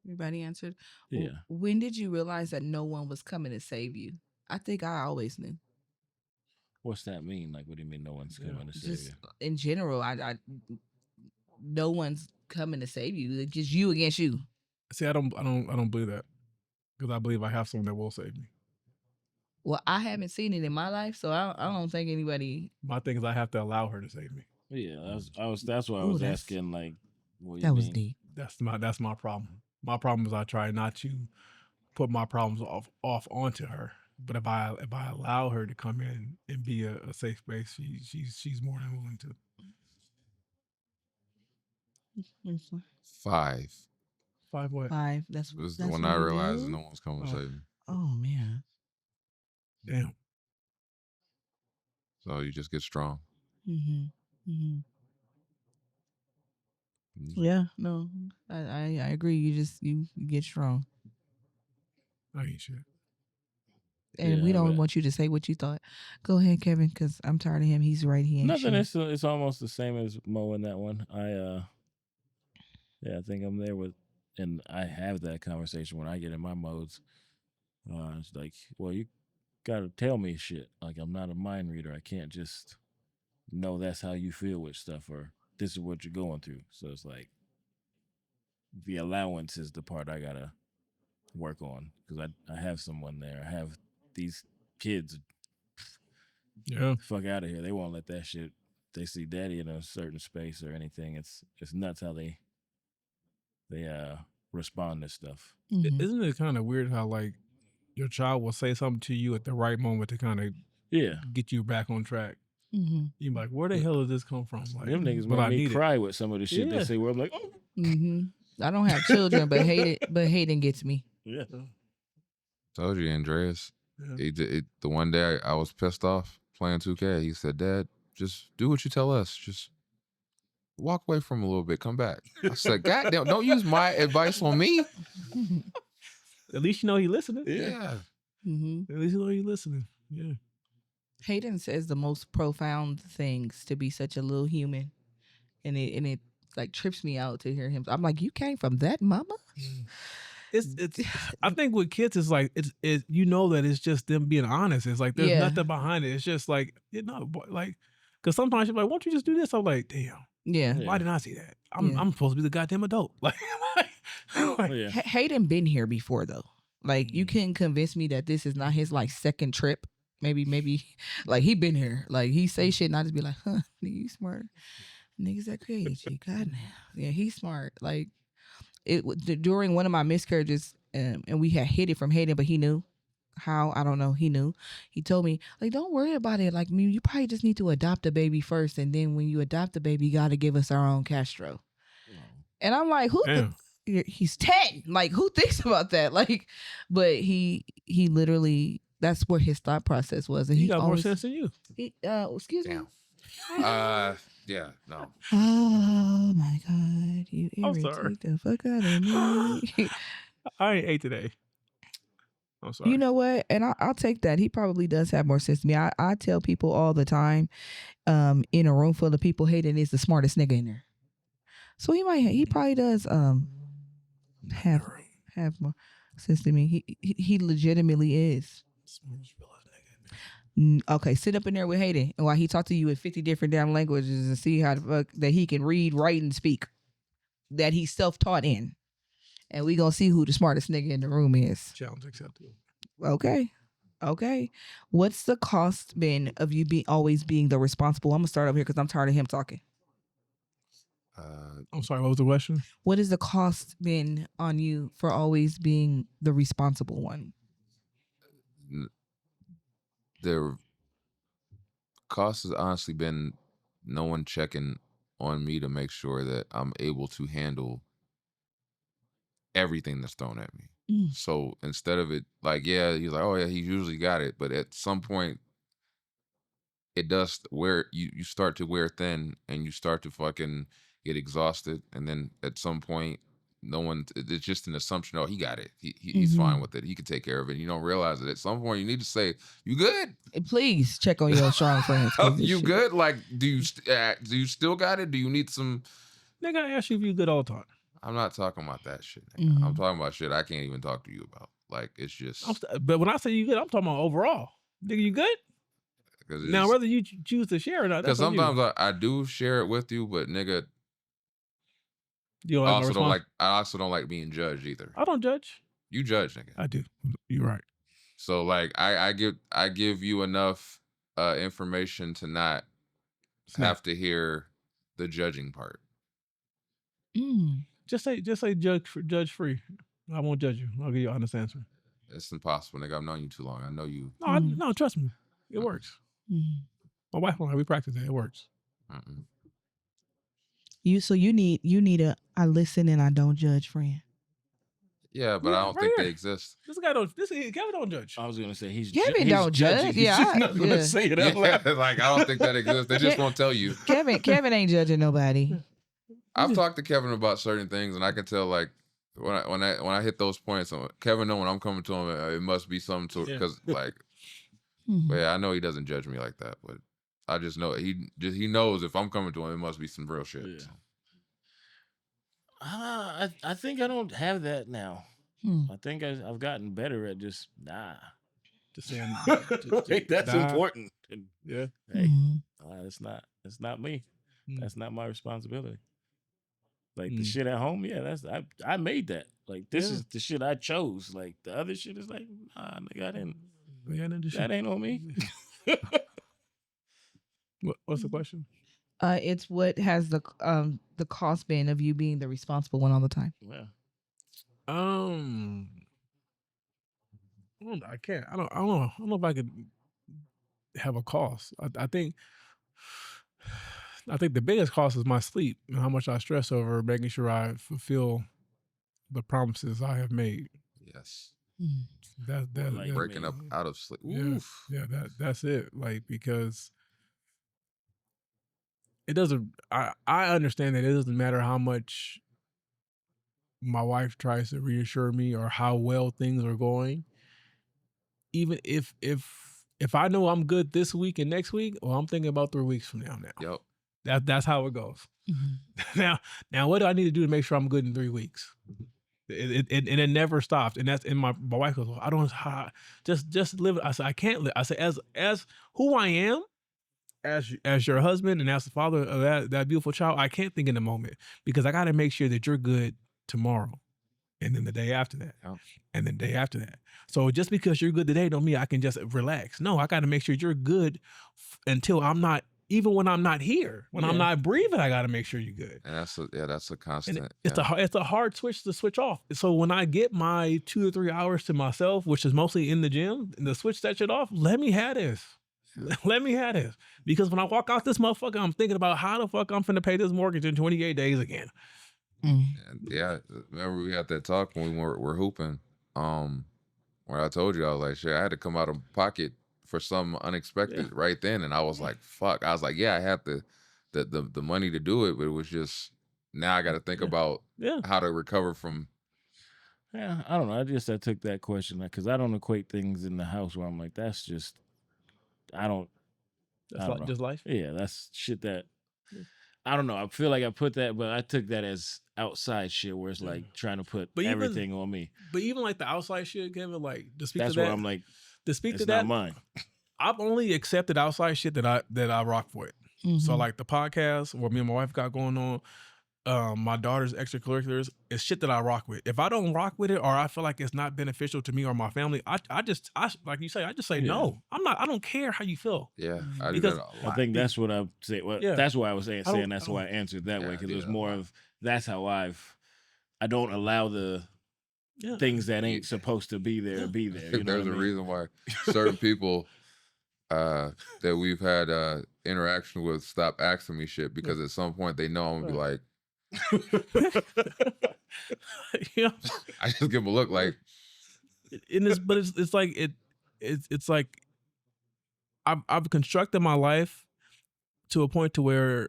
Everybody answered. Yeah. When did you realize that no one was coming to save you? I think I always knew. What's that mean? Like, what do you mean no one's coming to save Just you? in general, I no one's coming to save you. It's just you against you. See, I don't believe that because I believe I have someone that will save me. Well, I haven't seen it in my life, so I don't think anybody. My thing is I have to allow her to save me. Yeah, that's why I Ooh, was that's- asking, like, what do you That was mean? deep. That's my problem. My problem is I try not to put my problems off onto her. But if I allow her to come in and be a safe space, she's more than willing to. 5. 5 what? 5. That's It was that's when what I you realized do? no one's coming to Oh. save me. Oh man. Damn. So you just get strong. Mm-hmm. Yeah. No. I agree. You get strong, I ain't shit. and we Yeah, don't but- want you to say what you thought. Go ahead, Kevin, because I'm tired of him. He's right here. Nothing. It's almost the same as Mo in that one. I think I'm there with, and I have that conversation when I get in my modes. It's like, well, you gotta tell me shit. Like, I'm not a mind reader. I can't just know that's how you feel with stuff, or this is what you're going through. So it's like the allowance is the part I gotta work on because I have someone there. I have these kids. Yeah. Fuck out of here. They won't let that shit. They see daddy in a certain space or anything. It's nuts how they respond to stuff. Mhm. Isn't it kind of weird how like your child will say something to you at the right moment to kind of Yeah. get you back on track? Mm-hmm. You're like, where the hell did this come from? Like, Them niggas but make I me need cry with some of the shit Yeah. they say where I'm like, oh. Mm-hmm. I don't have children, but Hayden gets me. Yeah. Told you, Andreas. Yeah. The one day I was pissed off playing 2K. He said, "Dad, just do what you tell us. Just walk away from him a little bit. Come back." I said, "God damn, don't use my advice on me." At least you know he listening. Yeah. Mm-hmm. At least you know he listening. Yeah. Hayden says the most profound things to be such a little human, and it like trips me out to hear him. I'm like, you came from that mama? It's I think with kids it's like it's you know that it's just them being honest. It's like there's Yeah. nothing behind it. It's just like like because sometimes you're like, why don't you just do this? I'm like, damn, Yeah. Yeah. why didn't I see that? I'm Yeah. I'm supposed to be the goddamn adult. Like, Yeah. Hayden been here before though. Like you couldn't convince me that this is not his like second trip. Maybe like he been here. Like he say shit and I just be like, huh, nigga, you smart. Niggas that created you. God damn. Yeah, he's smart. Like during one of my miscarriages, and we had hid it from Hayden, but he knew how. I don't know. He knew. He told me, like, don't worry about it. Like, you probably just need to adopt a baby first, and then when you adopt a baby, you got to give us our own Castro. And I'm like, who? damn. He's 10. Like, who thinks about that? Like, but he literally. That's where his thought process was, and He he got more always, sense than you. excuse me. Damn. Yeah, no. Oh my God, you I'm sorry. irritate the fuck out of me. I ain't ate today. I'm sorry. You know what? And I'll take that. He probably does have more sense than me. I tell people all the time, in a room full of people, Hayden is the smartest nigga in there. So he probably does have more sense than me. He legitimately is. Okay, sit up in there with Hayden and while he talk to you in 50 different damn languages and see how the fuck that he can read, write, and speak. That he's self-taught in. and we gonna see who the smartest nigga in the room is. Challenge accepted. Okay. What's the cost been of you always being the responsible? I'm gonna start up here because I'm tired of him talking. I'm sorry, what was the question? What has the cost been on you for always being the responsible one? The cost has honestly been no one checking on me to make sure that I'm able to handle everything that's thrown at me. So instead of it, like, yeah, he's like, oh yeah, he usually got it, but at some point, it does where you start to wear thin and you start to fucking get exhausted, and then at some point, it's just an assumption. Oh, he got it. He's fine with it. He can take care of it. You don't realize that at some point you need to say, "You good? Please check on your strong friends. You good? Like, do you still got it? Do you need some?" Nigga, I ask you if you good all the time. I'm not talking about that shit. I'm talking about shit I can't even talk to you about. Like, it's just. But when I say you good, I'm talking about overall. Nigga, you good? Now, whether you choose to share or not, because sometimes I do share it with you, but nigga, you I also don't like being judged either. I don't judge. You judge, nigga. I do. You're right. So like, I give you enough information to not have to hear the judging part. Just say judge free. I won't judge you. I'll give you an honest answer. It's impossible, nigga. I've known you too long. I know you. No, no, trust me. It works. My wife and I, we practice it. It works. You need a I listen and I don't judge friend. Yeah, but I don't think they exist. Kevin don't judge. I was gonna say Kevin don't judge. He's just not gonna say it out loud. Like, I don't think that exists. They just won't tell you. Kevin ain't judging nobody. I've talked to Kevin about certain things, and I can tell, like, when I hit those points, Kevin know when I'm coming to him, it must be something to, because like, but yeah, I know he doesn't judge me like that, but I just know he knows if I'm coming to him, it must be some real shit. Yeah. I think I don't have that now. I think I've gotten better at just Just saying. That's important. Yeah. Hey, it's not me. That's not my responsibility. Like the shit at home, yeah, I made that. Like this is the shit I chose. Like the other shit is like, nah, nigga, I didn't. That ain't on me. What's the question? It's what has the cost been of you being the responsible one all the time? Yeah. I can't. I don't know if I could have a cost. I think the biggest cost is my sleep and how much I stress over making sure I fulfill the promises I have made. Yes. That like breaking up out of sleep. Yeah, that's it. Like, because it doesn't. I understand that it doesn't matter how much my wife tries to reassure me or how well things are going. Even if I know I'm good this week and next week, well, I'm thinking about 3 weeks from now. Yep. That's how it goes. Now, what do I need to do to make sure I'm good in 3 weeks? It never stopped, and that's. And my wife goes, well, I don't just live. I said, I can't live. I said, as who I am, as your husband and as the father of that beautiful child, I can't think in the moment because I got to make sure that you're good tomorrow, and then the day after that, and then the day after that. So just because you're good today don't mean I can just relax. No, I got to make sure you're good until I'm not. Even when I'm not here, when I'm not breathing, I got to make sure you're good. And that's a constant. And it's a hard switch to switch off. So when I get my 2 or 3 hours to myself, which is mostly in the gym, and to switch that shit off, let me have this. Let me have this. Because when I walk out this motherfucker, I'm thinking about how the fuck I'm finna pay this mortgage in 28 days again. Yeah, remember we had that talk when we were hooping. Where I told you I was like, shit, I had to come out of pocket for some unexpected right then, and I was like, fuck. I was like, yeah, I had the money to do it, but it was just now I got to think about how to recover from. Yeah, I don't know. I took that question because I don't equate things in the house where I'm like, that's just, I don't know. Just life. Yeah, that's shit that I don't know. I feel like I put that, but I took that as outside shit where it's like trying to put everything on me. But even like the outside shit, Kevin, like to speak that's to that. Where I'm like, to speak it's to that, not mine. I've only accepted outside shit that I rock with. So like the podcast, what me and my wife got going on, my daughter's extracurriculars is shit that I rock with. If I don't rock with it, or I feel like it's not beneficial to me or my family, I like you say, I just say no. I don't care how you feel. Yeah, I do Because that a I lot. think that's what I say. Well, Yeah. that's why I was saying I don't- that's I why I don't- answered that way, Yeah, I because do it was that a more lot. of that's how I don't allow the Yeah. things that ain't supposed to be there be there. You know There's what I a mean? reason why certain people that we've had interaction with stop asking me shit, because at some point they know I'm gonna be like, You know? I just give them a look like, But it's like it's like I've constructed my life to a point to where,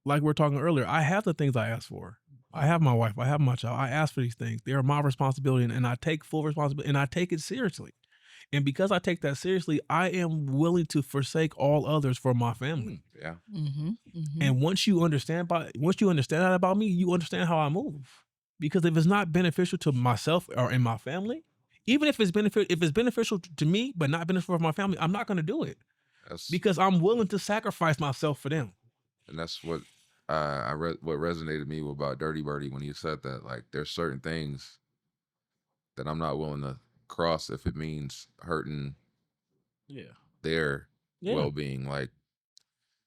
like we were talking earlier, I have the things I asked for. I have my wife. I have my child. I ask for these things. They are my responsibility, and I take full responsibility, and I take it seriously. And because I take that seriously, I am willing to forsake all others for my family. yeah, And once you understand that about me, you understand how I move. Because if it's not beneficial to myself or in my family, even if it's beneficial to me but not beneficial for my family, I'm not going to do it, that's because I'm willing to sacrifice myself for them. and that's what what resonated with me about Dirty Birdie when he said that. Like, there's certain things that I'm not willing to cross if it means hurting Yeah. their Yeah. well-being. Like,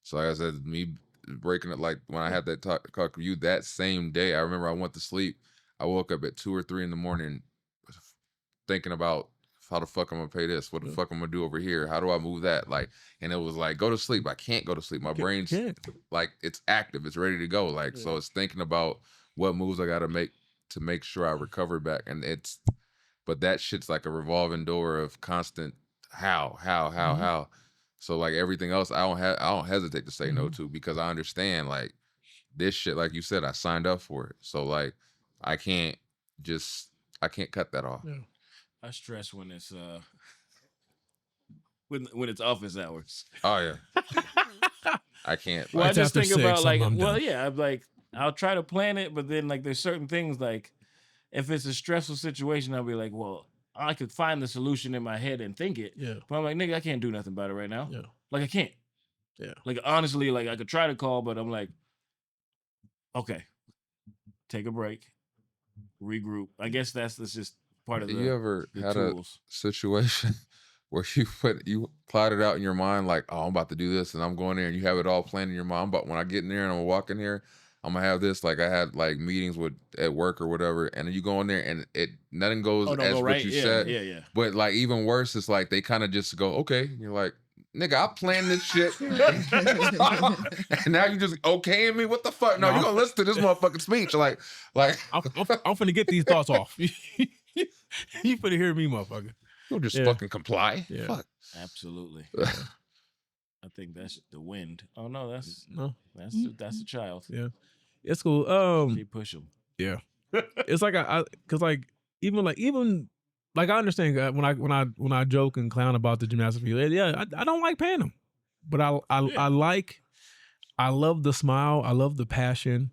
so like I said, me breaking it, like when I had that talk with you that same day, I remember I went to sleep. I woke up at 2 or 3 in the morning thinking about how the fuck I'm gonna pay this, what the fuck I'm gonna do over here, how do I move that, like, and it was like, go to sleep. I can't go to sleep. My brain's like, it's active, it's ready to go, like, so it's thinking about what moves I gotta make to make sure I recover back. And but that shit's like a revolving door of constant how. So like everything else, I don't hesitate to say no to, because I understand, like, this shit, like you said, I signed up for it. So like I can't cut that off. Yeah. I stress when it's when it's office hours. Oh yeah. I can't. Well, I It's just after think 6, about like, I'm well, done. yeah, I'm like, I'll try to plan it, but then like there's certain things, like if it's a stressful situation, I'll be like, well, I could find the solution in my head and think it. Yeah. But I'm like, nigga, I can't do nothing about it right now. Yeah. Like I can't. Yeah. Like honestly, like I could try to call, but I'm like, okay, take a break, regroup. I guess that's just part of You ever the had tools. a situation where you plot it out in your mind, like, oh, I'm about to do this, and I'm going there, and you have it all planned in your mind, but when I get in there and I'm gonna walk in here, I'm gonna have this. Like, I had like meetings at work or whatever, and you go in there and nothing goes as go what right. you Yeah, said. yeah. But like even worse, it's like they kind of just go, okay. And you're like, nigga, I planned this shit. And now you just okaying me? What the fuck? No, you gonna listen to this motherfucking speech. Like I'm finna get these thoughts off. You finna hear me, motherfucker. you'll just fucking comply. Yeah. Fuck. Absolutely. I think that's the wind. Oh no, that's a child. Yeah. It's cool. She push him. Yeah. It's like cause like even like I understand when I joke and clown about the gymnastics field. Yeah, I don't like paying them, but I love the smile. I love the passion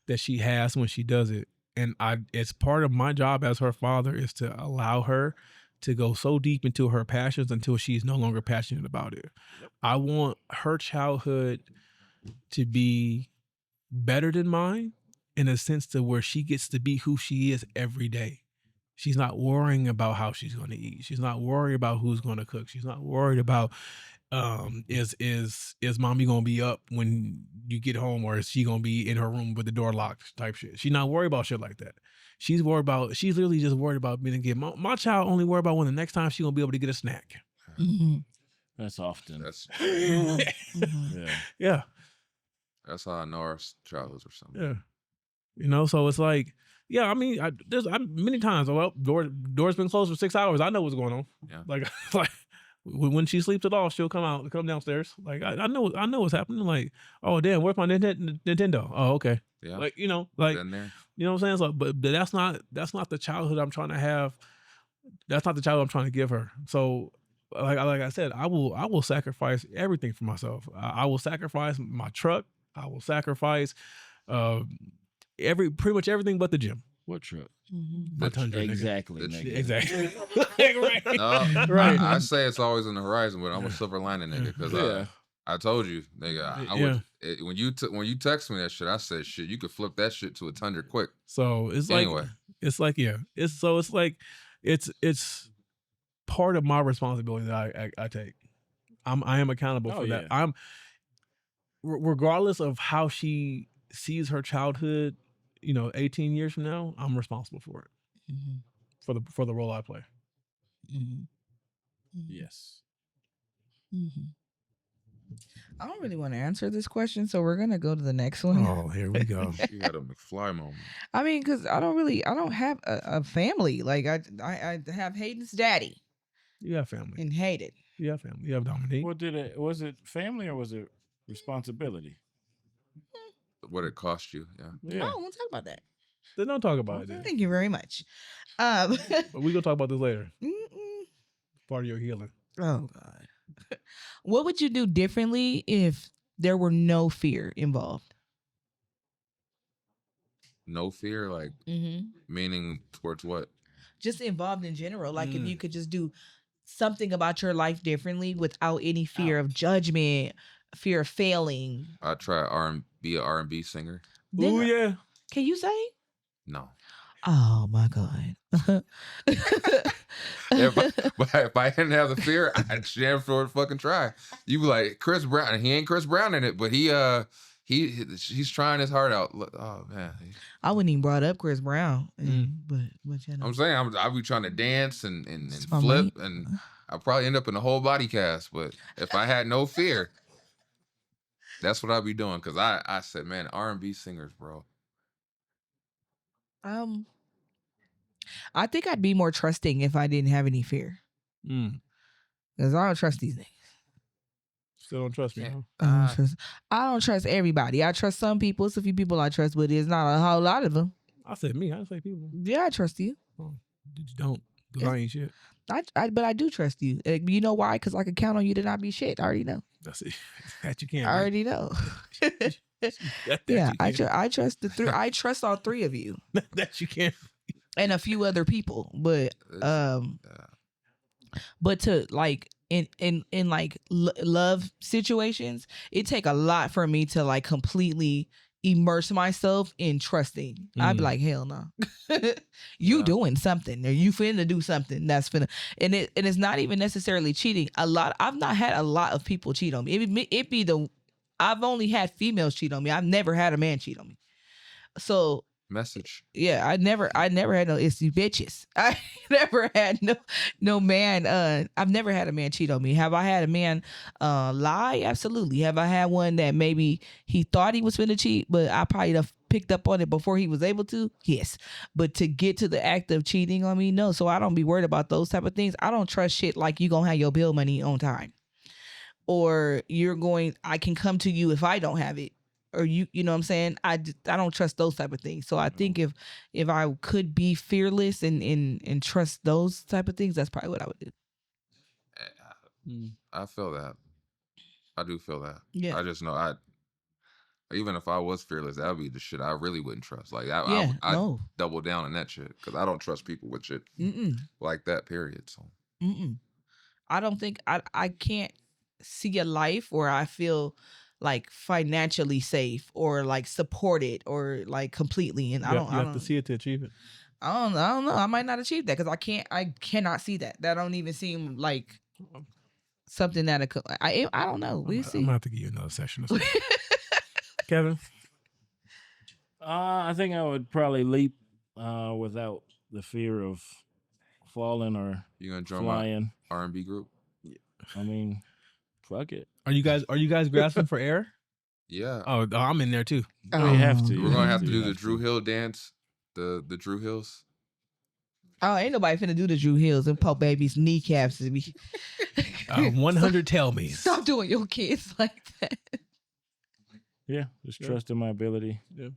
that she has when she does it, and it's part of my job as her father is to allow her to go so deep into her passions until she's no longer passionate about it. Yep. I want her childhood to be better than mine, in a sense to where she gets to be who she is every day. She's not worrying about how she's going to eat. She's not worried about who's going to cook. She's not worried about is mommy going to be up when you get home, or is she going to be in her room with the door locked type shit. She's not worried about shit like that. She's literally just worried about being a kid. My child only worried about when the next time she's going to be able to get a snack. That's often. Yeah. That's how I know our childhoods or something. Yeah. You know, so it's like, yeah, I mean, there's many times, well, door's been closed for 6 hours. I know what's going on. Yeah. Like when she sleeps it off, she'll come downstairs. Like I know what's happening. Like, oh damn, where's my Nintendo? Oh, okay. Yeah. Like, you know, like, Been there. you know what I'm saying? So, but that's not the childhood I'm trying to have. That's not the childhood I'm trying to give her. So like I said, I will sacrifice everything for myself. I will sacrifice my truck. I will sacrifice pretty much everything but the gym. What truck? My Tundra, exactly. nigga. Exactly. No, Right. I say it's always on the horizon, but I'm a silver lining nigga, because I told you, nigga. I Yeah. would when you text me that shit. I said, shit, you could flip that shit to a tundra quick. So it's Anyway. like yeah, it's like it's part of my responsibility that I take. I am accountable for that. I'm regardless of how she sees her childhood, 18 years from now, I'm responsible for it. Mm-hmm. For the role I play. Mm-hmm. Yes. Mm-hmm. I don't really want to answer this question, so we're gonna go to the next one. Oh, here we go. You had a McFly moment. I mean, because I don't have a family. Like I have Hayden's daddy You have family. and Hayden. You have family. You have Dominique. What was it family or was it responsibility? What it cost you? Yeah. Yeah. Oh, we'll talk about that. Then don't talk about it. Okay. Then. Thank you very much. But we gonna talk about this later. Mm-mm. Part of your healing. Oh God. What would you do differently if there were no fear involved? No fear, like meaning towards what? Just involved in general. Like if you could just do something about your life differently without any fear of judgment, fear of failing. I try be an R&B singer. Oh yeah. Can you sing? No. Oh my God. if I didn't have the fear, I'd damn sure fucking try. You be like Chris Brown. He ain't Chris Brown in it, but he's trying his heart out. Oh man. I wouldn't even brought up Chris Brown, but you know. I'm saying I'll be trying to dance and my flip, mate. and I'll probably end up in a whole body cast. But if I had no fear, that's what I'd be doing. Cause I said, man, R&B singers, bro. I think I'd be more trusting if I didn't have any fear. Because I don't trust these things. Still don't trust me. Yeah. Huh? I don't trust everybody. I trust some people. It's a few people I trust, but it's not a whole lot of them. I said me. I didn't say people. Yeah, I trust you. Oh, you don't. Because I ain't shit. But I do trust you. You know why? Because I can count on you to not be shit. I already know. That's it. That you can't. I already know. Yeah, I trust the three. I trust all three of you. That you can't. And a few other people, but to like in like love situations, it take a lot for me to like completely immerse myself in trusting. I'd be like, hell no. You doing something or you finna do something that's finna, and it's not even necessarily cheating. I've not had a lot of people cheat on me. I've only had females cheat on me. I've never had a man cheat on me. So message. Yeah, I never had no issue bitches. I never had no man. I've never had a man cheat on me. Have I had a man lie? Absolutely. Have I had one that maybe he thought he was finna cheat, but I probably have picked up on it before he was able to? Yes. But to get to the act of cheating on me, no. So I don't be worried about those type of things. I don't trust shit like you gonna have your bill money on time. Or I can come to you if I don't have it. Or you know what I'm saying? I don't trust those type of things. So I think if I could be fearless and trust those type of things, that's probably what I would do. I feel that. I do feel that. Yeah. I just know even if I was fearless, that would be the shit I really wouldn't trust. Like I double down on that shit because I don't trust people with shit like that. Period. So. I don't think I can't see a life where I feel like financially safe or like supported or like completely, and you have to see it to achieve it. I don't know. I might not achieve that because I cannot see that. That don't even seem like something that I don't know. We'll see. I'm gonna have to give you another session. Kevin, I think I would probably leap without the fear of falling or you gonna join flying. My R&B group? I mean, fuck it. Are you guys grasping for air? Yeah. Oh, I'm in there too. We have to. We're gonna have to do the Drew Hill dance. The Drew Hills. Oh, ain't nobody finna do the Drew Hills and Pope Baby's kneecaps. 100 tell me. Stop doing your kids like that. Yeah, just trust in my ability. Yeah.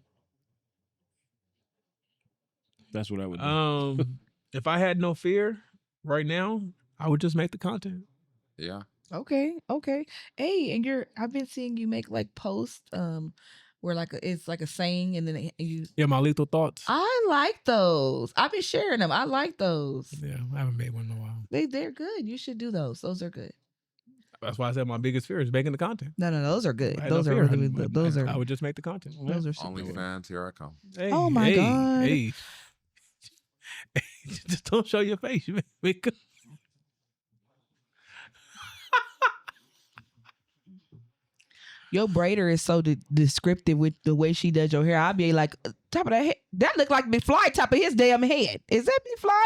That's what I would do. If I had no fear right now, I would just make the content. Yeah. Okay. Hey, and I've been seeing you make like posts where it's like a saying and then you. Yeah, my lethal thoughts. I like those. I've been sharing them. I like those. Yeah, I haven't made one in a while. They're good. You should do those. Those are good. That's why I said my biggest fear is making the content. No, those are good. I had no Those are fear. really good. Those I are would just make the content. those are super good. OnlyFans, here I come. Hey, Oh my hey, God. Hey. Just don't show your face. You make it. Your braider is so descriptive with the way she does your hair. I'll be like, top of that head. That look like McFly top of his damn head. Is that McFly?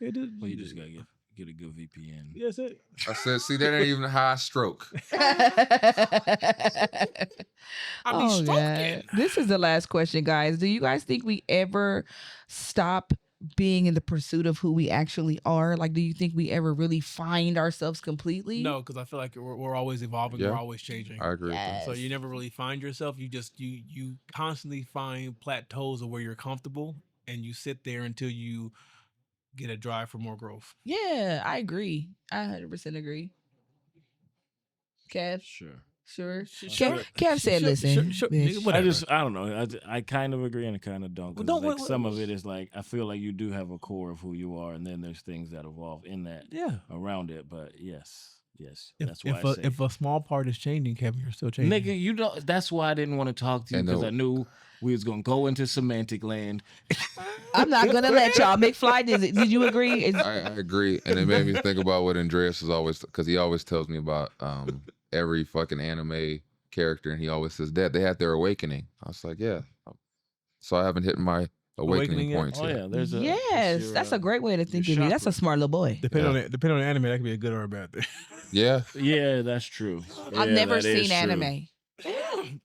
It is. Well, you just gotta get a good VPN. Yes, it. I said, see, that ain't even a high stroke. I be stroking. God. This is the last question, guys. Do you guys think we ever stop being in the pursuit of who we actually are? Like, do you think we ever really find ourselves completely? No, because I feel like we're always evolving. Yeah. We're always changing. I agree with Yes. So you never really find yourself. You just you constantly find plateaus of where you're comfortable, and you sit there until you get a drive for more growth. Yeah, I agree. I 100% agree. Kev? Sure. Sure. Sure. Kev said, listen. Sure, bitch. whatever. I don't know. I kind of agree and I kind of don't. 'Cause Well, don't- like what- some of it is like I feel like you do have a core of who you are, and then there's things that evolve in that Yeah. around it. But yes, If, that's why if, I a, say. if a small part is changing, Kevin, you're still changing. Nigga, you don't. That's why I didn't want to talk to you And because the- I knew we was gonna go into semantic land. I'm not going to let y'all. McFly, did you agree? I agree, and it made me think about what Andreas is always, because he always tells me about every fucking anime character, and he always says that they had their awakening. I was like, yeah. So I haven't hit my Awakening awakening yet? points Oh yet. yeah, there's a Yes, that's a great way to think of you. That's a smart little boy. Depending on the anime, that could be a good or a bad thing. Yeah, Yeah, that's true. I've Yeah, never that is seen true. anime.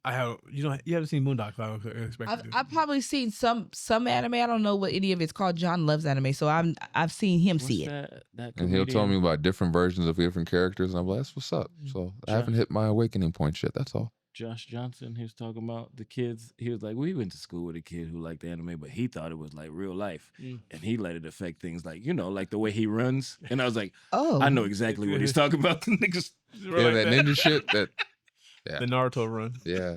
I have you haven't seen Moondogs. I would expect you to. I've probably seen some anime. I don't know what any of it's called. John loves anime, so I've seen him What's see it. that and he'll tell me comedian? about different versions of different characters, and I'm like, that's what's up. So I haven't hit my awakening points yet. That's all. Josh Johnson, he was talking about the kids. He was like, we went to school with a kid who liked anime, but he thought it was like real life. And he let it affect things like, like the way he runs. And I was like, Oh, I know exactly what he's talking about. The niggas. Yeah, that ninja shit. That The Naruto run. yeah.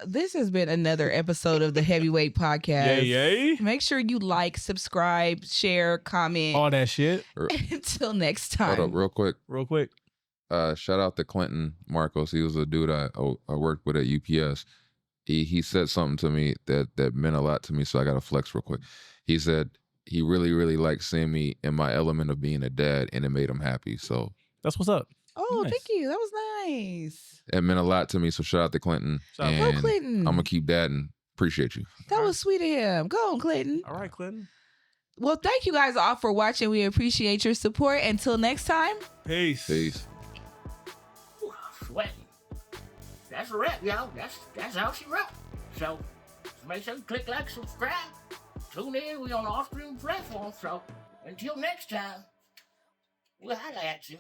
this has been another episode of the Heavyweight Podcast. Yay. Make sure you like, subscribe, share, comment. All that shit. Until next Hold time. up, real quick. Real quick. Shout out to Clinton Marcos. He was a dude I worked with at UPS. He said something to me that meant a lot to me, so I got to flex real quick. He said he really, really liked seeing me in my element of being a dad, and it made him happy. So That's what's up. Oh, Nice. thank you. That was nice. it meant a lot to me, so shout out to Clinton. Shout out. Go, And Clinton. I'm going to keep dadding. Appreciate you. That was sweet of him. Go on, Clinton. All right, Clinton. Well, thank you guys all for watching. We appreciate your support. Until next time. Peace. Peace. Sweating. That's a wrap, y'all. That's how she wrote. So make sure you click like, subscribe. Tune in. We on all streaming platforms. So until next time, we'll holla at you.